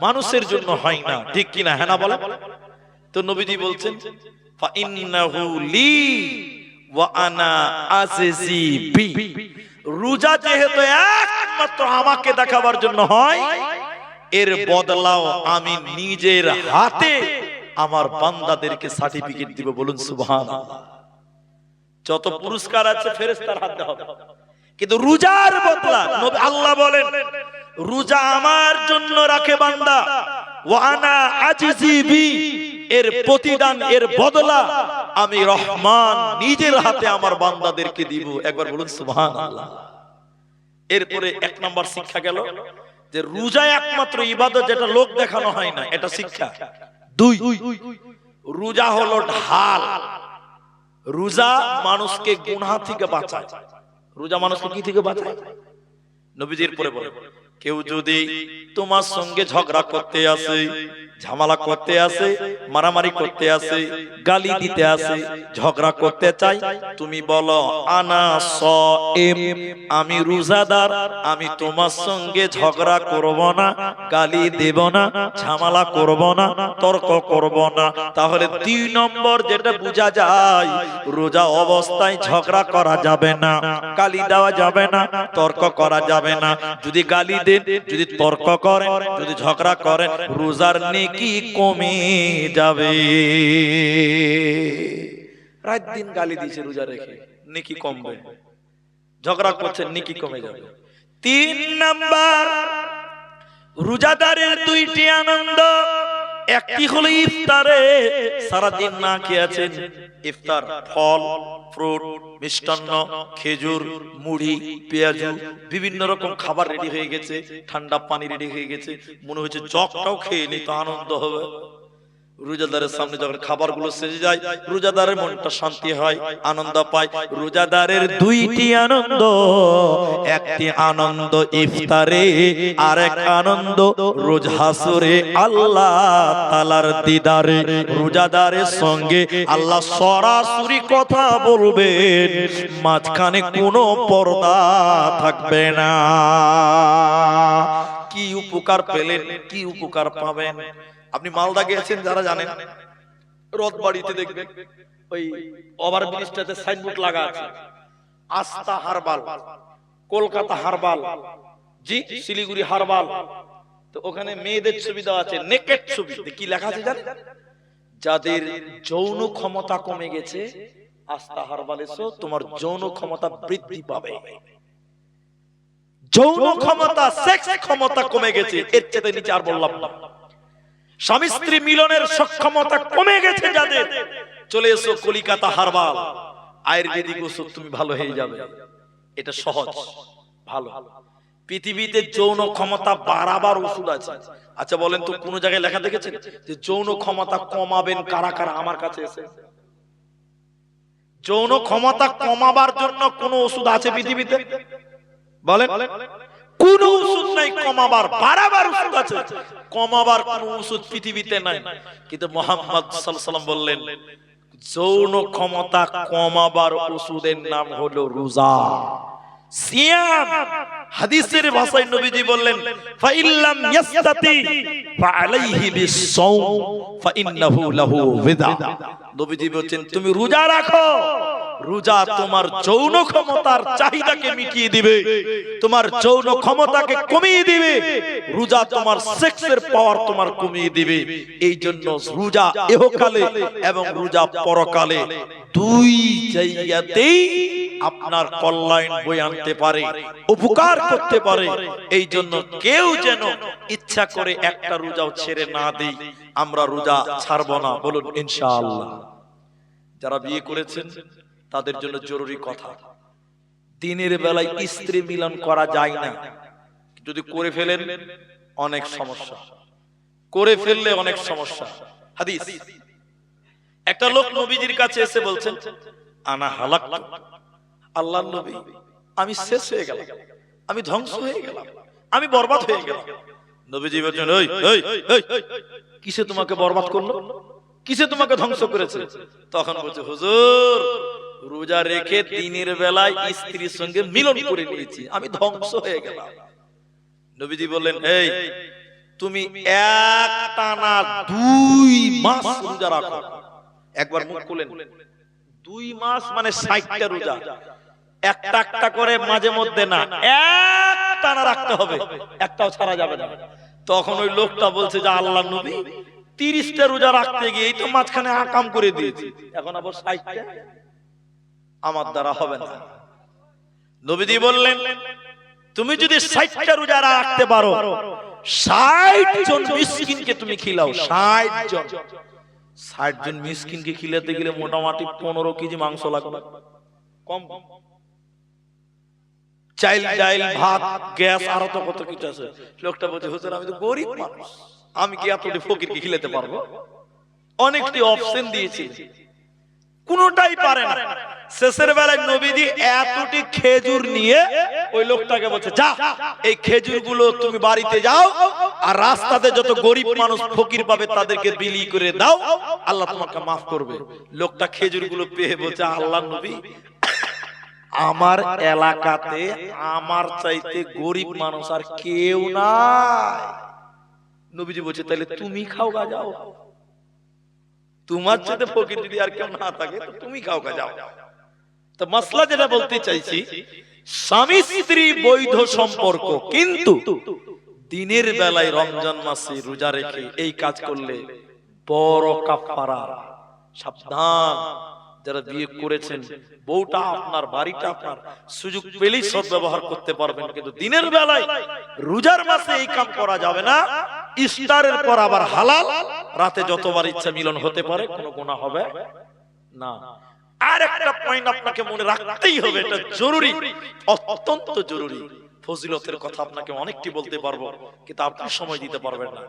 S1: মানুষের জন্য হয় না, ঠিক কিনা? হ্যাঁ না বলেন? তো নবীজি বলছেন, ফাইন্নাহু লি ওয়া আনা আজিজি বি, রোজা যেহেতু একমাত্র আমাকে দেখাবার জন্য হয়, এর বদলাও আমি নিজের হাতে আমার বান্দাদেরকে সার্টিফিকেট দিব। বলুন সুবহানাল্লাহ। যত পুরস্কার আছে ফেরেশতার হাতে হবে, কিন্তু রোজার বদলা আল্লাহ বলেন, রোজা আমার জন্য রাখে বান্দা, ওয়া আনা আজিজি বি, এর প্রতিদান, এর বদলা আমি রহমান নিজের হাতে আমার বান্দাদেরকে দিব। একবার বলুন সুবহানাল্লাহ। এরপরে এক নাম্বার শিক্ষা গেল যে রোজা একমাত্র ইবাদত যেটা লোক দেখানো হয় না, এটা শিক্ষা। দুই, রোজা হলো ঢাল। রোজা মানুষকে গুনাহ থেকে বাঁচায়। রোজা মানুষকে কি থেকে বাঁচায়? নবীজির পরে বলে, কেউ যদি তোমার সঙ্গে ঝগড়া করতে আসে, ঝামেলা করতে আসে, মারামারি করতে আসে, গালি দিতে আসে, ঝগড়া করতে চাই, তুমি বলো আনা সাইম, আমি রোজাদার, আমি তোমার সঙ্গে ঝগড়া করব না, গালি দেব না, ঝামেলা করব না, তর্ক করব না। তাহলে 2 নম্বর যেটা বোঝা যায়, রোজা অবস্থায় ঝগড়া করা যাবে না, গালি দেওয়া যাবে না, তর্ক করা যাবে না। যদি গালি দেন, যদি তর্ক করেন, যদি ঝগড়া করেন, রোজার নেকি কমে যাবে। রাত দিন গালি দিয়েছে রোজা রেখে, নেকি কমবে, ঝগড়া করছেন, নেকি কমে যাবে। 3 নাম্বার, রোজাদারের 2টি আনন্দ। একটি হলো ইফতারে, সারাদিন না খেয়ে আছেন, ইফতার ফল, ফ্রুট, মিষ্টান্ন, খেজুর, মুড়ি, পেঁয়াজু, বিভিন্ন রকম খাবার রেডি হয়ে গেছে, ঠান্ডা পানি রেডি হয়ে গেছে, মনে হচ্ছে জগটাও খেয়ে নি তো আনন্দ হবে। রোজাদারের সামনে যখন খাবারগুলো সেজে যায়, রোজাদারের মনটা শান্তি হয়, আনন্দ পায়। রোজাদারের 2টি আনন্দ, একটি আনন্দ ইফতারে, আর এক আনন্দ রোজ হাসরে আল্লাহ তাআলার দিদারে। রোজাদারের সঙ্গে আল্লাহ সরাসরি কথা বলবেন, মাঝখানে কোনো পর্দা থাকবে না। কি উপকার পেলেন, কি উপকার পাবেন? আপনি মালদা গিয়েছেন যারা জানেন, রথবাড়িতে দেখবেন ওই ওভারব্রিজটাতে সাইনবোর্ড লাগা আছে, আস্থা হারবাল, কলকাতা হারবাল, জি শিলিগুড়ি হারবাল। তো ওখানে মেয়েদের ছবি দেওয়া আছে, নেকেড ছবি। কি লেখা আছে জানেন? যাদের যৌন ক্ষমতা কমে গেছে, আস্থা হারবাল এসো, তোমার যৌন ক্ষমতা বৃদ্ধি পাবে। যৌন ক্ষমতা, সেক্স ক্ষমতা কমে গেছে, এর চেয়ে নিচে আর বললাম না। স্বামী স্ত্রী মিলনের সক্ষমতা কমে গেছে যাদের, চলে এসো কলিকাতা হারবাল, আয়ুর্বেদিক ওষুধ, তুমি ভালো হয়ে যাবে। এটা সহজ, ভালো। পৃথিবীতে যৌন ক্ষমতা বাড়াবার ওষুধ আছে। আচ্ছা বলেন তো, কোন জায়গায় লেখা দেখেছেন যে যৌন ক্ষমতা কমাবেন কারা কারা? আমার কাছে এসে যৌন ক্ষমতা কমাবার জন্য কোন ওষুধ আছে পৃথিবীতে? বলেন, কোন ওষুধ নাই কমাবার, বাড়াবার ওষুধ আছে, কমাবার কোন ওষুধ পৃথিবীতে নাই। কিন্তু মুহাম্মদ সাল্লাল্লাহু আলাইহি ওয়াসাল্লাম বললেন যৌন ক্ষমতা কমাবার ওষুধের নাম হলো রোজা, সিয়াম। হাদিসের ভাষায় নবীজি বললেন ফাইল্লাম ইয়াসতাতি ফাআলাইহি বিস-সাওম ফাইন্নাহু লাহু বিদা। নবীজি বলেন তুমি রোজা রাখো, রোজা তোমার যৌন ক্ষমতার চাহিদাকে মিটিয়ে দিবে, তোমার যৌন ক্ষমতাকে কমিয়ে দিবে, রোজা তোমার সেক্সের পাওয়ার তোমার কমিয়ে দিবে। এই জন্য রোজা ইহকালে এবং রোজা পরকালে দুই জায়গাতেই আপনার কল্যাণ বয়ে আনতে পারে, উপকার করতে পারে। এই জন্য কেউ যেন ইচ্ছা করে একটা রোজাও ছেড়ে না দেই। আমরা রোজা ছাড়বো না, বলুন ইনশাআল্লাহ। যারা বিয়ে করেছেন তাদের জন্য জরুরি কথা, দিনের বেলায় স্ত্রী মিলন করা যায় না। যদি করে ফেলেন অনেক সমস্যা, করে ফেললে অনেক সমস্যা। হাদিস, একটা লোক নবীজির কাছে এসে বলছেন আনা হালাক, আল্লাহর নবী আমি শেষ হয়ে গেলাম, আমি ধ্বংস হয়ে গেলাম, আমি বরবাদ হয়ে গেলাম। নবীজি বলছেন ওই ওই ওই, কিসে তোমাকে বরবাদ করলো, কিসে তোমাকে ধ্বংস করেছে? তখন বলছে হুজুর রোজা রেখে দিনের বেলায় স্ত্রীর সঙ্গে মিলন করে নিয়েছি, আমি ধ্বংস হয়ে গেলাম। নবীজি বললেন এই তুমি একটানা 2 মাস রোজা রাখো। একবার মুখ খুলেন, 2 মাস মানে 60টা রোজা, একটা একটা করে মাঝে মধ্যে না, একটানা রাখতে হবে, একটাও ছাড়া যাবে না। তখন ওই লোকটা বলছে যে আল্লাহর নবী 30টা রোজা রাখতে গিয়ে এই তো মাঝখানে আকাম করে দিয়েছি, এখন আবার 60টা আমার দ্বারা হবে না। নবীজি বললেন তুমি যদি 60টা রোজা রাখতে পারো 60 জন মিসকিনকে তুমি খিলাও। 60 জন, 60 জন মিসকিনকে খিলাতে গেলে মোটামুটি 15 কেজি মাংস লাগবে, কম চাইল ডাইল ভাত গ্যাস আরো তো কত কিছু আছে। লোকটা বলছে হুজুর আমি তো গরিব মানুষ, আমি কি এতটি ফকিরকে খিলাতে পারবো? অনেকটি অপশন দিয়েছি, কোনটাই পারে না। শেষের বেলায় নবীজি এতটি খেজুর নিয়ে ওই লোকটাকে বলছে যা এই খেজুরগুলো তুমি বাড়িতে যাও আর রাস্তাতে যত গরিব মানুষ ফকির পাবে তাদেরকে বিলি করে দাও, আল্লাহ তোমাকে মাফ করবে। লোকটা খেজুরগুলো পেয়ে বলছে আল্লাহর নবী আমার এলাকাতে আমার চাইতে গরিব মানুষ আর কেউ নাই। নবীজি বলছে তাহলে তুমি খাও গা, যাও, তোমার চাইতে ফকির যদি আর কেউ না থাকে তো তুমি খাও গা, যাও। তো মাসলা যেটা বলতে চাইছি, স্বামী স্ত্রী বৈধ সম্পর্ক, কিন্তু দিনের বেলায় রমজান মাসে রোজা রেখে এই কাজ করলে বড় কাফারা। সাবধান, যারা বিয়ে করেছেন বউটা আপনার, বাড়িটা আপনার, সুযোগ পেলেই সব ব্যবহার করতে পারবেন, কিন্তু দিনের বেলায় রোজার মাসে এই কাম করা যাবে না। ইফতারের পর আবার হালাল, রাতে যতবার ইচ্ছা মিলন হতে পারে, কোনো গুনাহ হবে না। আর একটা পয়েন্ট আপনাকে মনে রাখতেই হবে, এটা জরুরি, অত্যন্ত জরুরি। ফজিলতের কথা আপনাকে অনেকটি বলতে পারবো, কিন্তু আপনি সময় দিতে পারবেন না।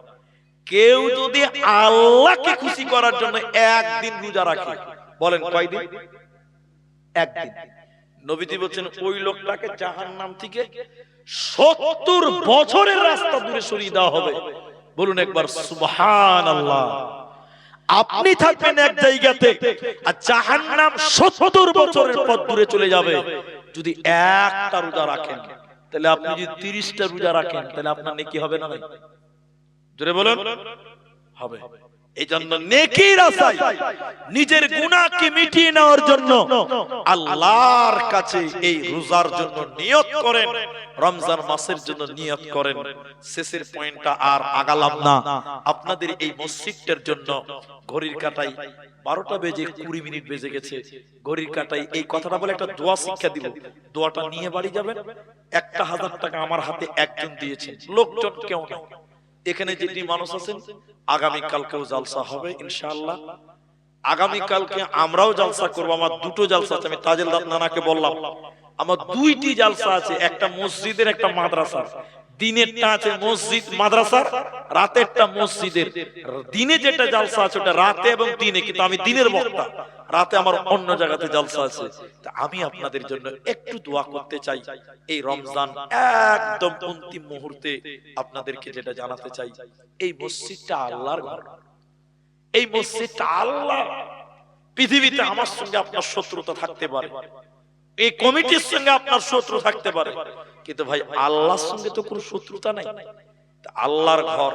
S1: কেউ যদি আল্লাহকে খুশি করার জন্য একদিন রোজা রাখে, বলেন কয়দিন? একদিন। নবীজি বলেন ওই লোকটাকে জাহান্নাম থেকে 70 বছরের রাস্তা দূরে সরিয়ে দেওয়া হবে। বলুন একবার সুবহানাল্লাহ। আপনি থাকবেন এক জায়গাতে আর জাহান্নাম 70 বছরের পথ দূরে চলে যাবে। যদি একটা রোজা রাখেন, তাহলে আপনি যদি 30টা রোজা রাখেন, তাহলে আপনার নেকি হবে না? নাই? জোরে বলুন, হবে। এই জন্য নেকির আশায় নিজের গুনাহকে মিটিয়ে নেওয়ার জন্য আল্লাহর কাছে এই রোজার জন্য নিয়ত করেন, রমজান মাসের জন্য নিয়ত করেন। শেষের পয়েন্টটা আর আগালাম না, আপনাদের এই মসজিদটার জন্য ঘড়ির কাঁটায় 12টা বেজে 20 মিনিট বেজে গেছে। ঘড়ির কাঁটায় এই কথাটা বলে একটা দোয়া শিক্ষা দিব, দোয়াটা নিয়ে বাড়ি যাবেন। 1000 টাকা আমার হাতে একজন দিয়েছেন, লোকজন কেউ না। এখানে যেটি মানুষ আছেন, আগামী কালকেও জালসা হবে ইনশাআল্লাহ। আগামী কালকে আমরাও জালসা করব। আমার 2টো জালসা আছে, আমি তাজেলদার নানাকে বললাম আমার 2টি জালসা আছে, একটা মসজিদের একটা মাদ্রাসার। দিনেরটা আছে মসজিদ মাদ্রাসার, রাতেরটা মসজিদের। দিনে যেটা জালসা আছে ওটা রাতে এবং দিনে, কিন্তু আমি দিনের বক্তা, রাতে আমার অন্য জায়গাতে জালসা আছে। তা আমি আপনাদের জন্য একটু দোয়া করতে চাই। এই রমজান একদম অন্তিম মুহূর্তে আপনাদেরকে যেটা জানাতে চাই, এই মসজিদটা আল্লাহর ঘর, এই মসজিদটা আল্লাহ। পৃথিবীতে আমার সঙ্গে আপনার শত্রুতা থাকতে পারে, এই কমিটির সঙ্গে আপনার শত্রু থাকতে পারে, কিন্তু ভাই আল্লাহর সঙ্গে তো কোনো শত্রুতা নাই। আল্লাহর ঘর,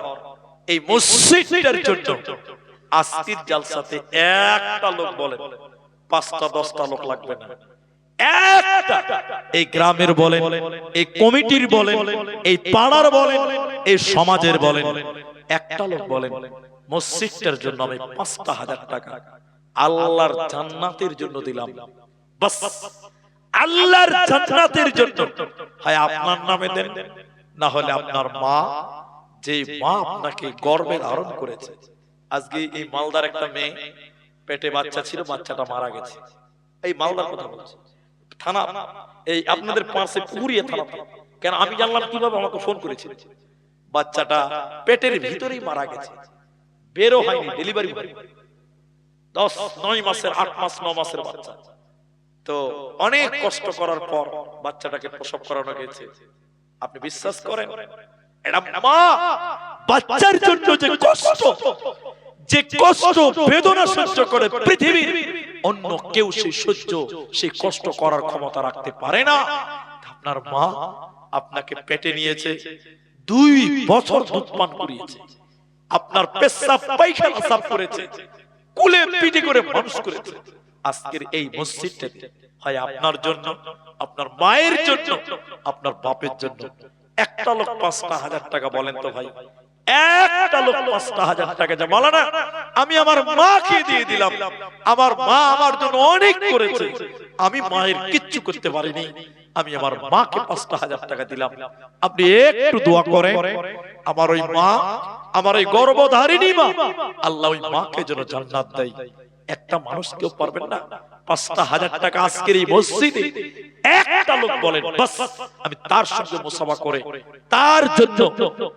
S1: এই মসজিদটার জন্য আজকের জালসাতে একটা লোক বলেন, 5টা 10টা লোক লাগবে না, একটা, এই গ্রামের বলেন, এই কমিটির বলেন, এই পাড়ার বলেন, এই সমাজের বলেন, একটা লোক বলেন মসজিদটার জন্য আমি 5,000 টাকা আল্লাহর জান্নাতের জন্য দিলাম, বাস আল্লাহর জান্নাতের জন্য। হয় আপনার নামে দেন, না হলে আপনার মা, যে মা আপনাকে গর্ভে ধারণ করেছে। আজকে এই মালদার একটা মেয়ে পেটে বাচ্চা ছিল, বাচ্চাটা মারা গেছে। এই মালদার কথা বলছি, থানা এই আপনাদের পাশে পুকুরিয়া থানা। কেন আমি জানলাম কিভাবে, আমাকে ফোন করেছে, বাচ্চাটা পেটের ভিতরেই মারা গেছে, বেরো হয়নি, ডেলিভারি হয়নি, 9 মাসের 8 মাস 9 মাসের বাচ্চা। তো অনেক কষ্ট করার পর বাচ্চাটাকে প্রসব করানো গেছে। আপনি বিশ্বাস করেন, এটা মা বাচ্চার জন্য যে কষ্ট, যে কষ্ট বেদনা সহ্য করে পৃথিবীর অন্য কেউ সেই কষ্ট করার ক্ষমতা রাখতে পারে না। আপনার মা আপনাকে পেটে নিয়েছে, 2 বছর দুধ পান করিয়েছে, আপনার পেশাব পায়খানা সাফ করেছে, কুলে পিঠে করে মানুষ করেছে। আজকের এই মসজিদটাতে হয় আপনার জন্য, আপনার মায়ের জন্য, আপনার বাপের জন্য একটা লোক 5,000 টাকা বলেন তো ভাই, একটা লোক 5,000 টাকা যা বলে না, আমি আমার মাকে দিয়ে দিলাম। আমার মা আমার জন্য অনেক করেছে, আমি মায়ের কিচ্ছু করতে পারিনি, আমি আমার মাকে 5,000 টাকা দিলাম। আপনি একটু দোয়া করেন, আমার ওই মা, আমার ওই গর্ভধারিণী মা, আল্লাহ ওই মাকে যেন জান্নাত দেয়। একটা মানুষ কেউ পারবেন না 5,000 টাকা আজকের এই মসজিদে একটা লোক বলেন, বাস আমি তার সঙ্গে মুসাফা করে তার জন্য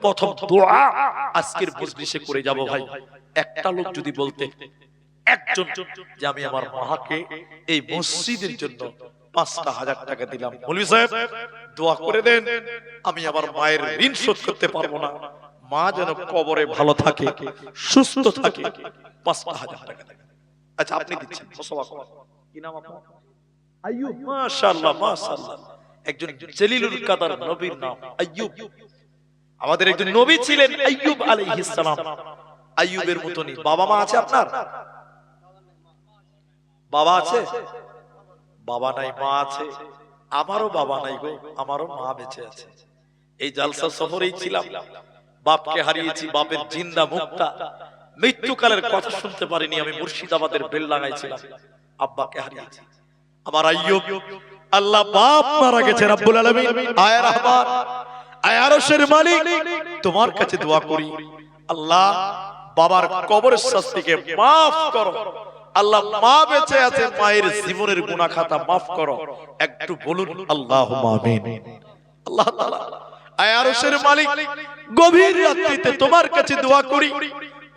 S1: প্রথম দোয়া আজকের মজলিসে করে যাব। ভাই একটা লোক যদি বলতে, একজন, যে আমি আমার মাকে এই মসজিদের জন্য 5,000 টাকা দিলাম, মৌলভী সাহেব দোয়া করে দেন, আমি আমার মায়ের ঋণ শোধ করতে পারবো না, মা যেন কবরে ভালো থাকে, সুস্থ থাকে, 5,000 টাকা দেন। আচ্ছা আপনি দিচ্ছেন, কি নাম আপনার? আইয়ুব। মাশাআল্লাহ মাশাআল্লাহ, একজন জলিলুল কাদার নবীর নাম আইয়ুব। আমাদের একজন নবী ছিলেন আইয়ুব আলাইহিস সালাম। আইয়ুবের মতনই বাবা মা আছে আপনার? বাবা আছে? বাবা নাই, মা আছে। আমারও বাবা নাই গো, আমারও মা বেঁচে আছে। এই জালসা সফরেই ছিলাম, বাপকে হারিয়েছি, বাপের জিন্দা মুক্তা, মৃত্যুকালের কথা শুনতে পারিনি। আমি মুর্শিদাবাদের বেল লাগাইছিলাম, আব্বাকে হারিয়েছি। আমার আইয়ুব, আল্লাহ বাপ মারা গেছে, রব্বুল আলামিন আয় রহমান আয় আরশের মালিক, তোমার কাছে দোয়া করি, আল্লাহ বাবার কবরের শাস্তিকে maaf করো, আল্লাহ মা বেঁচে আছে, মায়ের জীবনের গুনাহ খাতা maaf করো। একটু বলুন আল্লাহুম্মা আমিন। আল্লাহ তাআলা আয় আরশের মালিক, গভীর রাত্রিতে তোমার কাছে দোয়া করি,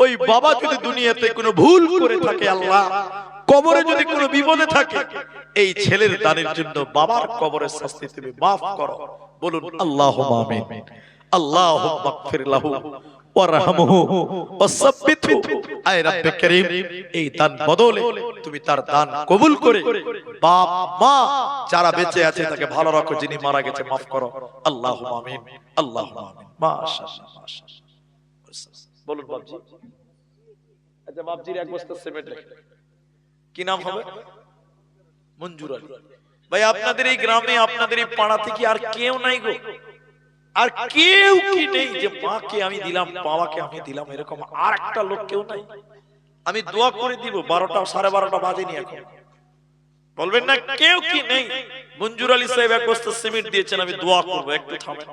S1: ওই বাবা যদি দুনিয়াতে কোনো ভুল করে থাকে, আল্লাহ কবরে যদি কোনো বিপদে থাকে, এই ছেলের দানের জন্য বাবার কবরের শাস্তি তুমি maaf করো। বলুন আল্লাহুম্মা আমিন। আল্লাহুম্মা মাগফির লাহু ওয়ারহামহু ওয়াসাব্বিতহু, আয় রব্বে করিম, এই দান বদলে তুমি তার দান কবুল করে বাপ মা যারা বেঁচে আছে তাকে ভালো রাখো, যিনি মারা গেছে maaf করো। আল্লাহুম্মা আমিন, আল্লাহুম্মা আমিন। মাশাআল্লাহ মাশাআল্লাহ। বলুন বাপজি। আচ্ছা বাপজির এক বস্তা সিমেন্ট লেখা, কি নাম হবে? মঞ্জুর আলী। ভাই আপনাদের এই গ্রামে, আপনাদের এই পাড়াতে কি আর কেউ নাই গো? আর কেউ কি নেই যে মাকে আমি দিলাম, বাবাকে আমি দিলাম, এরকম আর একটা লোক কেউ নাই? আমি দোয়া করে দিব, 12টা 12:30 বাজেনি এখন, বলবেন না কেউ কি নেই? মঞ্জুর আলী সাহেব এক বস্তা সিমেন্ট দিয়েছেন, আমি দোয়া করব, একটু থামেন।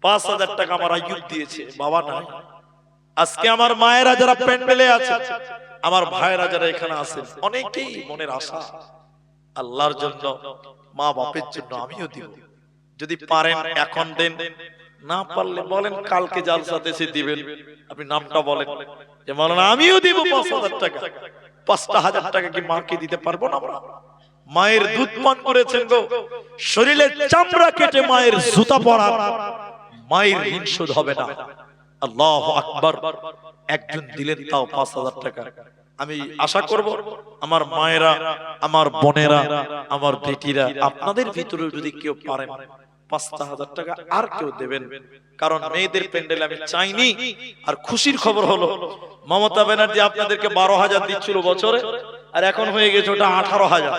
S1: 5,000 টাকা আমার আইয়ুব দিয়েছে, বাবা নাই। আজকে আমার মায়েরা যারা প্যান্ডেলে আছে, আমার ভাইরা যারা এখানে আছেন, অনেকেই মনের আশা আল্লাহর জন্য, মা বাপের জন্য আমিও দিব। যদি পারেন এখন দেন, না পারলে বলেন কালকে জালসাতে এসে দিবেন, আপনি নামটা বলেন যে মাওলানা আমিও দিব ৫,০০০ টাকা। ৫,০০০ টাকা কি মাকে দিতে পারবো না আমরা? মায়ের দুধ পান করেছেন গো, শরীরের চামড়া কেটে মায়ের জুতা পরান, মায়ের ঋণ শোধ হবে না। আল্লাহু আকবার। একজন দিলেন তাও ৫,০০০ টাকা। আমি আশা করব আমার মায়েরা, আমার বোনেরা, আমার বেটিরা, আপনাদের ভিতরে যদি কেউ পারেন ৫,০০০ টাকা আর কেউ দেবেন। কারণ মেয়েদের প্যান্ডেলে আমি চাইনি। আর খুশির খবর হলো মমতা ব্যানার্জি আপনাদেরকে ১২,০০০ দিচ্ছিল বছরে, আর এখন হয়ে গেছে ওটা ১৮,০০০।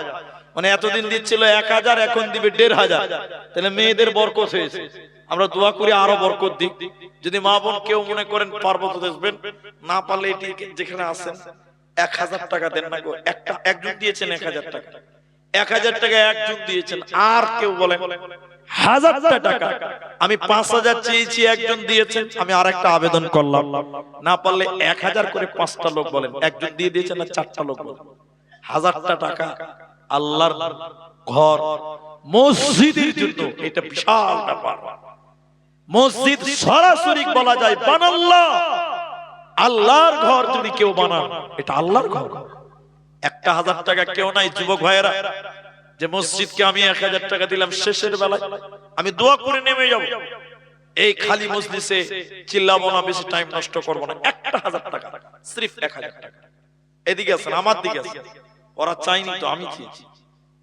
S1: মানে এতদিন দিচ্ছিল ১,০০০, এখন দিবে ১,৫০০। তাহলে মেয়েদের বরকত হয়েছে। আমরা দোয়া করি আরো বরকত দিক। যদি মা বোন কেউ মনে করেন পারবো তো দেখবেন, না পারলে এটি যেখানে আছেন ১,০০০ টাকা দেন না গো। একজন দিয়েছেন ১,০০০ টাকা, ১,০০০ টাকা একজন দিয়েছেন। আর কেউ বলেন ১,০০০ টাকা। আমি ৫,০০০ চেয়েছি, একজন দিয়েছেন। আমি আরেকটা আবেদন করলাম, না পারলে ১,০০০ করে ৫টা লোক বলেন, একজন দিয়ে দিয়েছেন না ৪টা লোক বলেন। ১,০০০টা টাকা আল্লাহর ঘর মসজিদের জন্য, এটা বিশাল ব্যাপার। মসজিদ সরাসরি বলা যায় বানাল্লাহ, আল্লাহর ঘর যদি কেউ বানান এটা আল্লাহর ঘর। ১,০০০ টাকা কেউ নাই যুবক ভাইয়েরা যে মসজিদকে আমি ১,০০০ টাকা দিলাম, শেষের বেলায় আমি দোয়া করে নেমে যাব। এই খালি মজলিসে চিল্লাবো না, বেশি টাইম নষ্ট করবো না। ১,০০০ টাকা, সির্ফ ১,০০০ টাকা। এদিকে আছেন, আমার দিকে আছেন। ওরা চাইনি তো আমি চেয়েছি।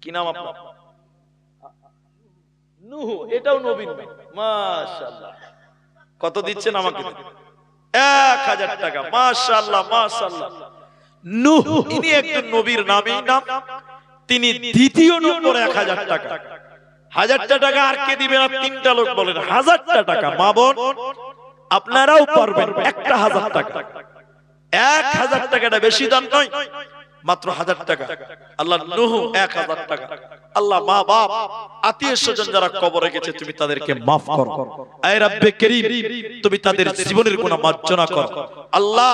S1: কি নাম আপনার? নূহ। এটাও নবীন নাম। মাশাআল্লাহ। কত দিচ্ছেন আমাকে? ১,০০০ টাকা। মাশাআল্লাহ, মাশাআল্লাহ। নূহ ইনি একজন নবীর নামই নাম। তিনি দ্বিতীয় নম্বরে ১,০০০ টাকা। ১,০০০ টাকা আর কে দিবেন? আর ৩টা লোক বলেন ১,০০০ টাকা। মা বোন আপনারাও পারবেন ১,০০০ টাকা। ১,০০০ টাকাটা বেশি দাম নয়, মাত্র ১,০০০ টাকা। আল্লাহ নূহ ১,০০০ টাকা। আল্লাহ মা বাপ আত্মীয় স্বজন যারা কবরে গেছে তুমি তাদেরকে মাফ করো। আয় রব্বে করিম, তুমি তাদের জীবনের গুনাহ মার্জনা করো। আল্লাহ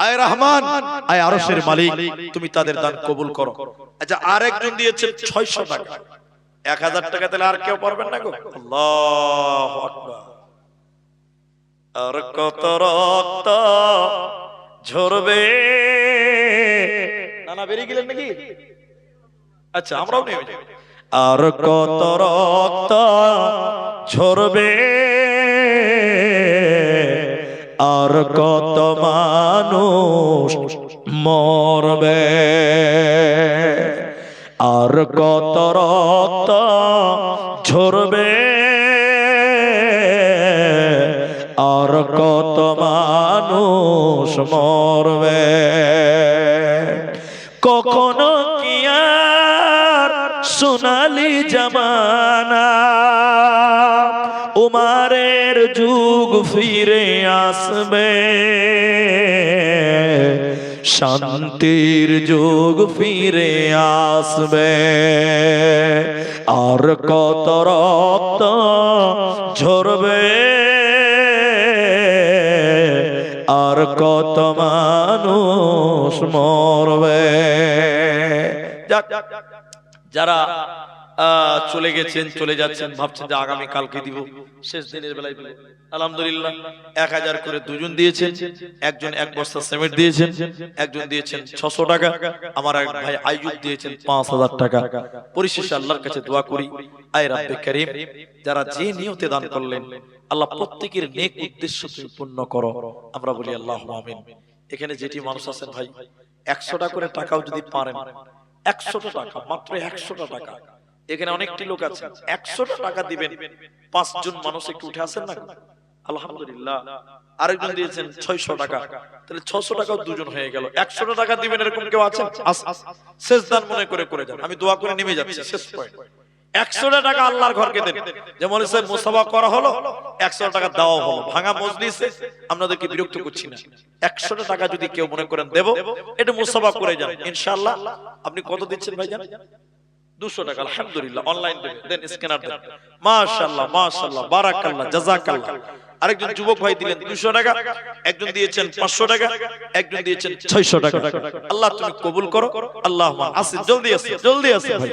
S1: আয় রহমান, আয় আরশের মালিক, তুমি তাদের দান কবুল করো। আচ্ছা, আরেকজন দিয়েছেন ৬০০ টাকা। ১,০০০ টাকা তাহলে আর কেউ পারবেন না গো? আল্লাহু আকবার। আর কত রক্ত ঝরবে। না না, বেরিয়ে গেলেন নাকি? আচ্ছা, আমরাও নেমে যাই। আর কত রক্ত ঝরবে, আর কত মানুষ মরবে, আর কত রক্ত ঝরবে, আর কত মানুষ মরবে। কখনো কি আর সোনালি জামানা, উমারের যুগ ফিরে আসবে, শান্তির যুগ ফিরে আসবে, আর কত রক্ত ঝরবে, আর কত মানুষ মরবে। যারা চলে গেছেন, চলে যাচ্ছেন, ভাবছেন যে আগামী কালকে দিব, শেষ দিনের বেলায় দিব, আলহামদুলিল্লাহ ১,০০০ করে দুজন দিয়েছেন। একজন ১ বস্তা সিমেন্ট দিয়েছেন, একজন দিয়েছেন ৬০০ টাকা, আমার এক ভাই আইয়ুব দিয়েছেন ৫,০০০ টাকা। পরিশেষে আল্লাহর কাছে দোয়া করি, আয় রব্বে করিম, যারা যে নিয়তে দান করলেন আল্লাহ প্রত্যেকের নেক উদ্দেশ্য তুমি পূর্ণ করো। আমরা বলি আল্লাহুম্মা আমিন। এখানে যেটি মানুষ আছেন ভাই, ১০০ টাকা করে টাকাও যদি পারেন, ১০০ টাকা, মাত্র ১০০ টাকা। এখানে অনেকটি লোক আছে, ১০০ টাকা দিবেন, ৫ জন মানুষ একটু উঠে আসেন না? আলহামদুলিল্লাহ। আরেকজন দিয়েছেন ৬০০ টাকা, তাহলে ৬০০ টাকাও দুজন হয়ে গেল। ১০০ টাকা দিবেন, এরকম কেউ আছেন? শেষ দান মনে করে করে যান, আমি দোয়া করে নেমে যাচ্ছি। শেষ পয়েন্ট, ১০০ টাকা আল্লাহর ঘরকে দেন। যেমন মুসাফা করা হলো, ১০০ টাকা দেওয়া হলো। ভাঙা মজলিসে আপনাদেরকে বিরক্ত করছি না। ১০০ টাকা যদি কেউ মনে করেন দেব, এটা মুসাফা করে যান ইনশাআল্লাহ। আপনি কত দিচ্ছেন ভাইজান? ২০০ টাকা। আলহামদুলিল্লাহ। অনলাইন দেন, স্ক্যানার দেন। মাশাআল্লাহ, মাশাআল্লাহ, বারাকাল্লাহ, জাযাকাল্লাহ। আরেকজন যুবক ভাই দিলেন ২০০ টাকা, একজন দিয়েছেন ৫০০ টাকা, একজন দিয়েছেন ৬০০ টাকা। আল্লাহ তুমি কবুল করো। আল্লাহুম্মা আসিন, জলদি আসিন, জলদি আসিন ভাই।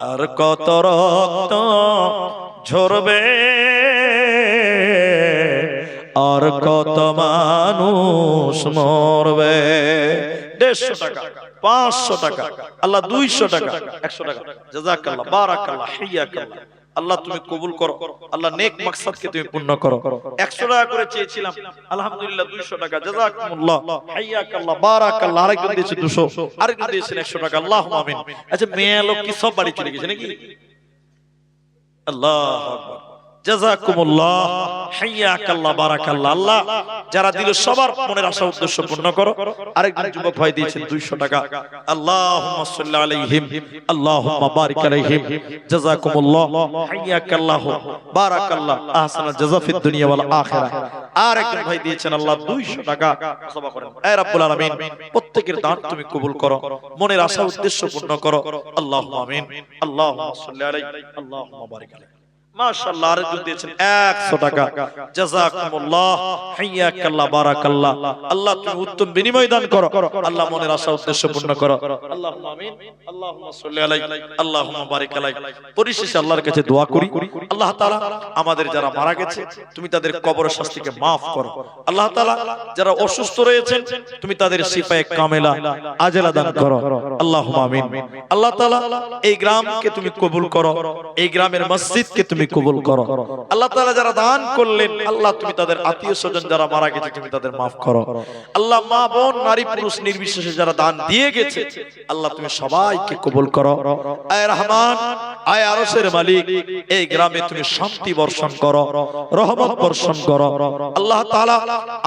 S1: আর কত রক্ত ঝরবে, আর কত মানুষ মরবে। 150 টাকা, 500 টাকা, আল্লাহ 200 টাকা, 100 টাকা। জাযাকাল্লাহ, বারাকাল্লাহ, হিয়াকাল্লাহ। আল্লাহ তুমি কবুল করো, আল্লাহ নেক মাকসাদকে তুমি পূর্ণ করো। 100 টাকা করে চেয়েছিলাম, আলহামদুলিল্লাহ 200 টাকা। জাযাকুমুল্লাহ, হাইয়াকাল্লাহ, বারাকাল্লাহ। আরেকজন দিয়েছে 200, আরেকজন দিয়েছেন 100 টাকা। আল্লাহুম্মা আমিন। আচ্ছা, মেয়ে লোক কি সব বাড়ি চলে গেছে নাকি? আল্লাহু আকবার, জাযাকুমুল্লাহ, হাইয়াকাল্লাহ, বারাকাল্লাহ। আল্লাহ যারা দিল সবার মনের আশা উদ্দেশ্য পূর্ণ করো। আরেকজন যুবক ভাই দিয়েছেন 200 টাকা। আল্লাহুম্মা সাল্লি আলাইহিম, আল্লাহুম্মা বারিক আলাইহিম, জাযাকুমুল্লাহ, হাইয়াকাল্লাহ, বারাকাল্লাহ, আহসানাল জাযা ফিদ দুনিয়া ওয়াল আখিরাহ। আরেকজন ভাই দিয়েছেন আল্লাহ 200 টাকা। সবা করেন, হে রাব্বুল আলামিন, প্রত্যেকের দান তুমি কবুল করো, মনের আশা উদ্দেশ্য পূর্ণ করো। আল্লাহুম্মা আমিন। আল্লাহুম্মা সাল্লি আলাইহি, আল্লাহুম্মা বারিক আলাইহি। মাশাআল্লাহ, আরেকজন দিয়েছেন 100 টাকা। জাযাকুমুল্লাহ, হাইয়াকাল্লাহ, বারাকাল্লাহ। আল্লাহ তুমি উত্তম বিনিময় দান করো, আল্লাহ মনের আশা উদ্দেশ্য পূর্ণ করো। আল্লাহুম্মা আমিন। আল্লাহুম্মা সাল্লি আলাইহি, আল্লাহুম্মা বারিক আলাইহি। পরিশেষে আল্লাহর কাছে দোয়া করি, আল্লাহ তাআলা আমাদের যারা মারা গেছে তুমি তাদের কবরের শাস্তিকে maaf করো। আল্লাহ তাআলা যারা অসুস্থ রয়েছেন তুমি তাদের শিফায়ে কামেলা আজেলা দান করো। আল্লাহুম্মা আমিন। আল্লাহ তাআলা এই গ্রামকে তুমি কবুল করো, এই গ্রামের মসজিদকে তুমি কবুল করো। আল্লাহ তাআলা যারা দান করলেন, আল্লাহ তুমি তাদের আত্মীয় স্বজন যারা মারা গেছে তুমি তাদের maaf করো। আল্লাহ মা বোন নারী পুরুষ নির্বিশেষে যারা দান দিয়ে গেছে আল্লাহ তুমি সবাইকে কবুল করো। আয় রহমান, আয় আরশের মালিক, এই গ্রামে তুমি শান্তি বর্ষণ করো, রহমত বর্ষণ করো। আল্লাহ তাআলা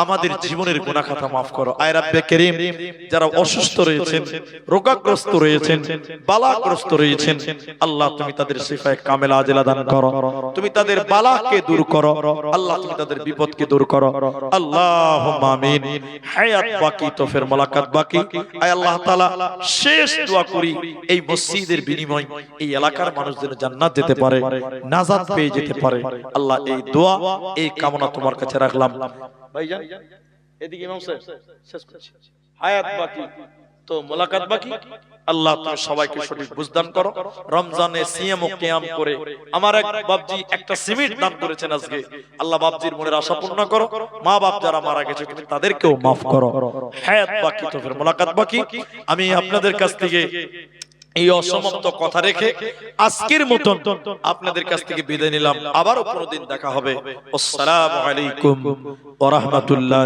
S1: আমাদের জীবনের গুনাহ খাতা maaf করো। আয় রব্বে করিম, যারা অসুস্থ রয়েছেন, রোগাগ্রস্ত রয়েছেন, বালাগ্রস্ত রয়েছেন, আল্লাহ তুমি তাদের শিফায়ে কামেলা আজেলা দান করো। তুমি তাদের বালাকে দূর করো, আল্লাহ তুমি তাদের বিপদকে দূর করো। আল্লাহুম্মা আমিন। হায়াত বাকি তো ফের মুলাকাত বাকি। আয় আল্লাহ তাআলা, শেষ দোয়া করি এই মসজিদের বিনিময় এই এলাকার মানুষদের জান্নাত যেতে পারে, নাজাত পেয়ে যেতে পারে। আল্লাহ এই দোয়া এই কামনা তোমার কাছে রাখলাম। ভাইজান এদিকে ইমাম সাহেব শেষ করছি। হায়াত বাকি তো মুলাকাত বাকি। আল্লাহ তুমি সবাইকে সঠিক বুঝদান করো। রমজানে সিয়াম ও কিয়াম করে আমার এক বাপজি একটা সিমেন্ট দান করেছেন আজকে, আল্লাহ বাপজির মনের আশা পূর্ণ করো। মা বাপ যারা মারা গেছে তুমি তাদেরকেও maaf করো। হায়াত বাকি তো ফির মুলাকাত বাকি। আমি আপনাদের কাছ থেকে এই অসমাপ্ত কথা রেখে আজকের মতন আপনাদের কাছ থেকে বিদায় নিলাম। আবারও কোনদিন দেখা হবে। আসসালামু আলাইকুম ওয়া রাহমাতুল্লাহ।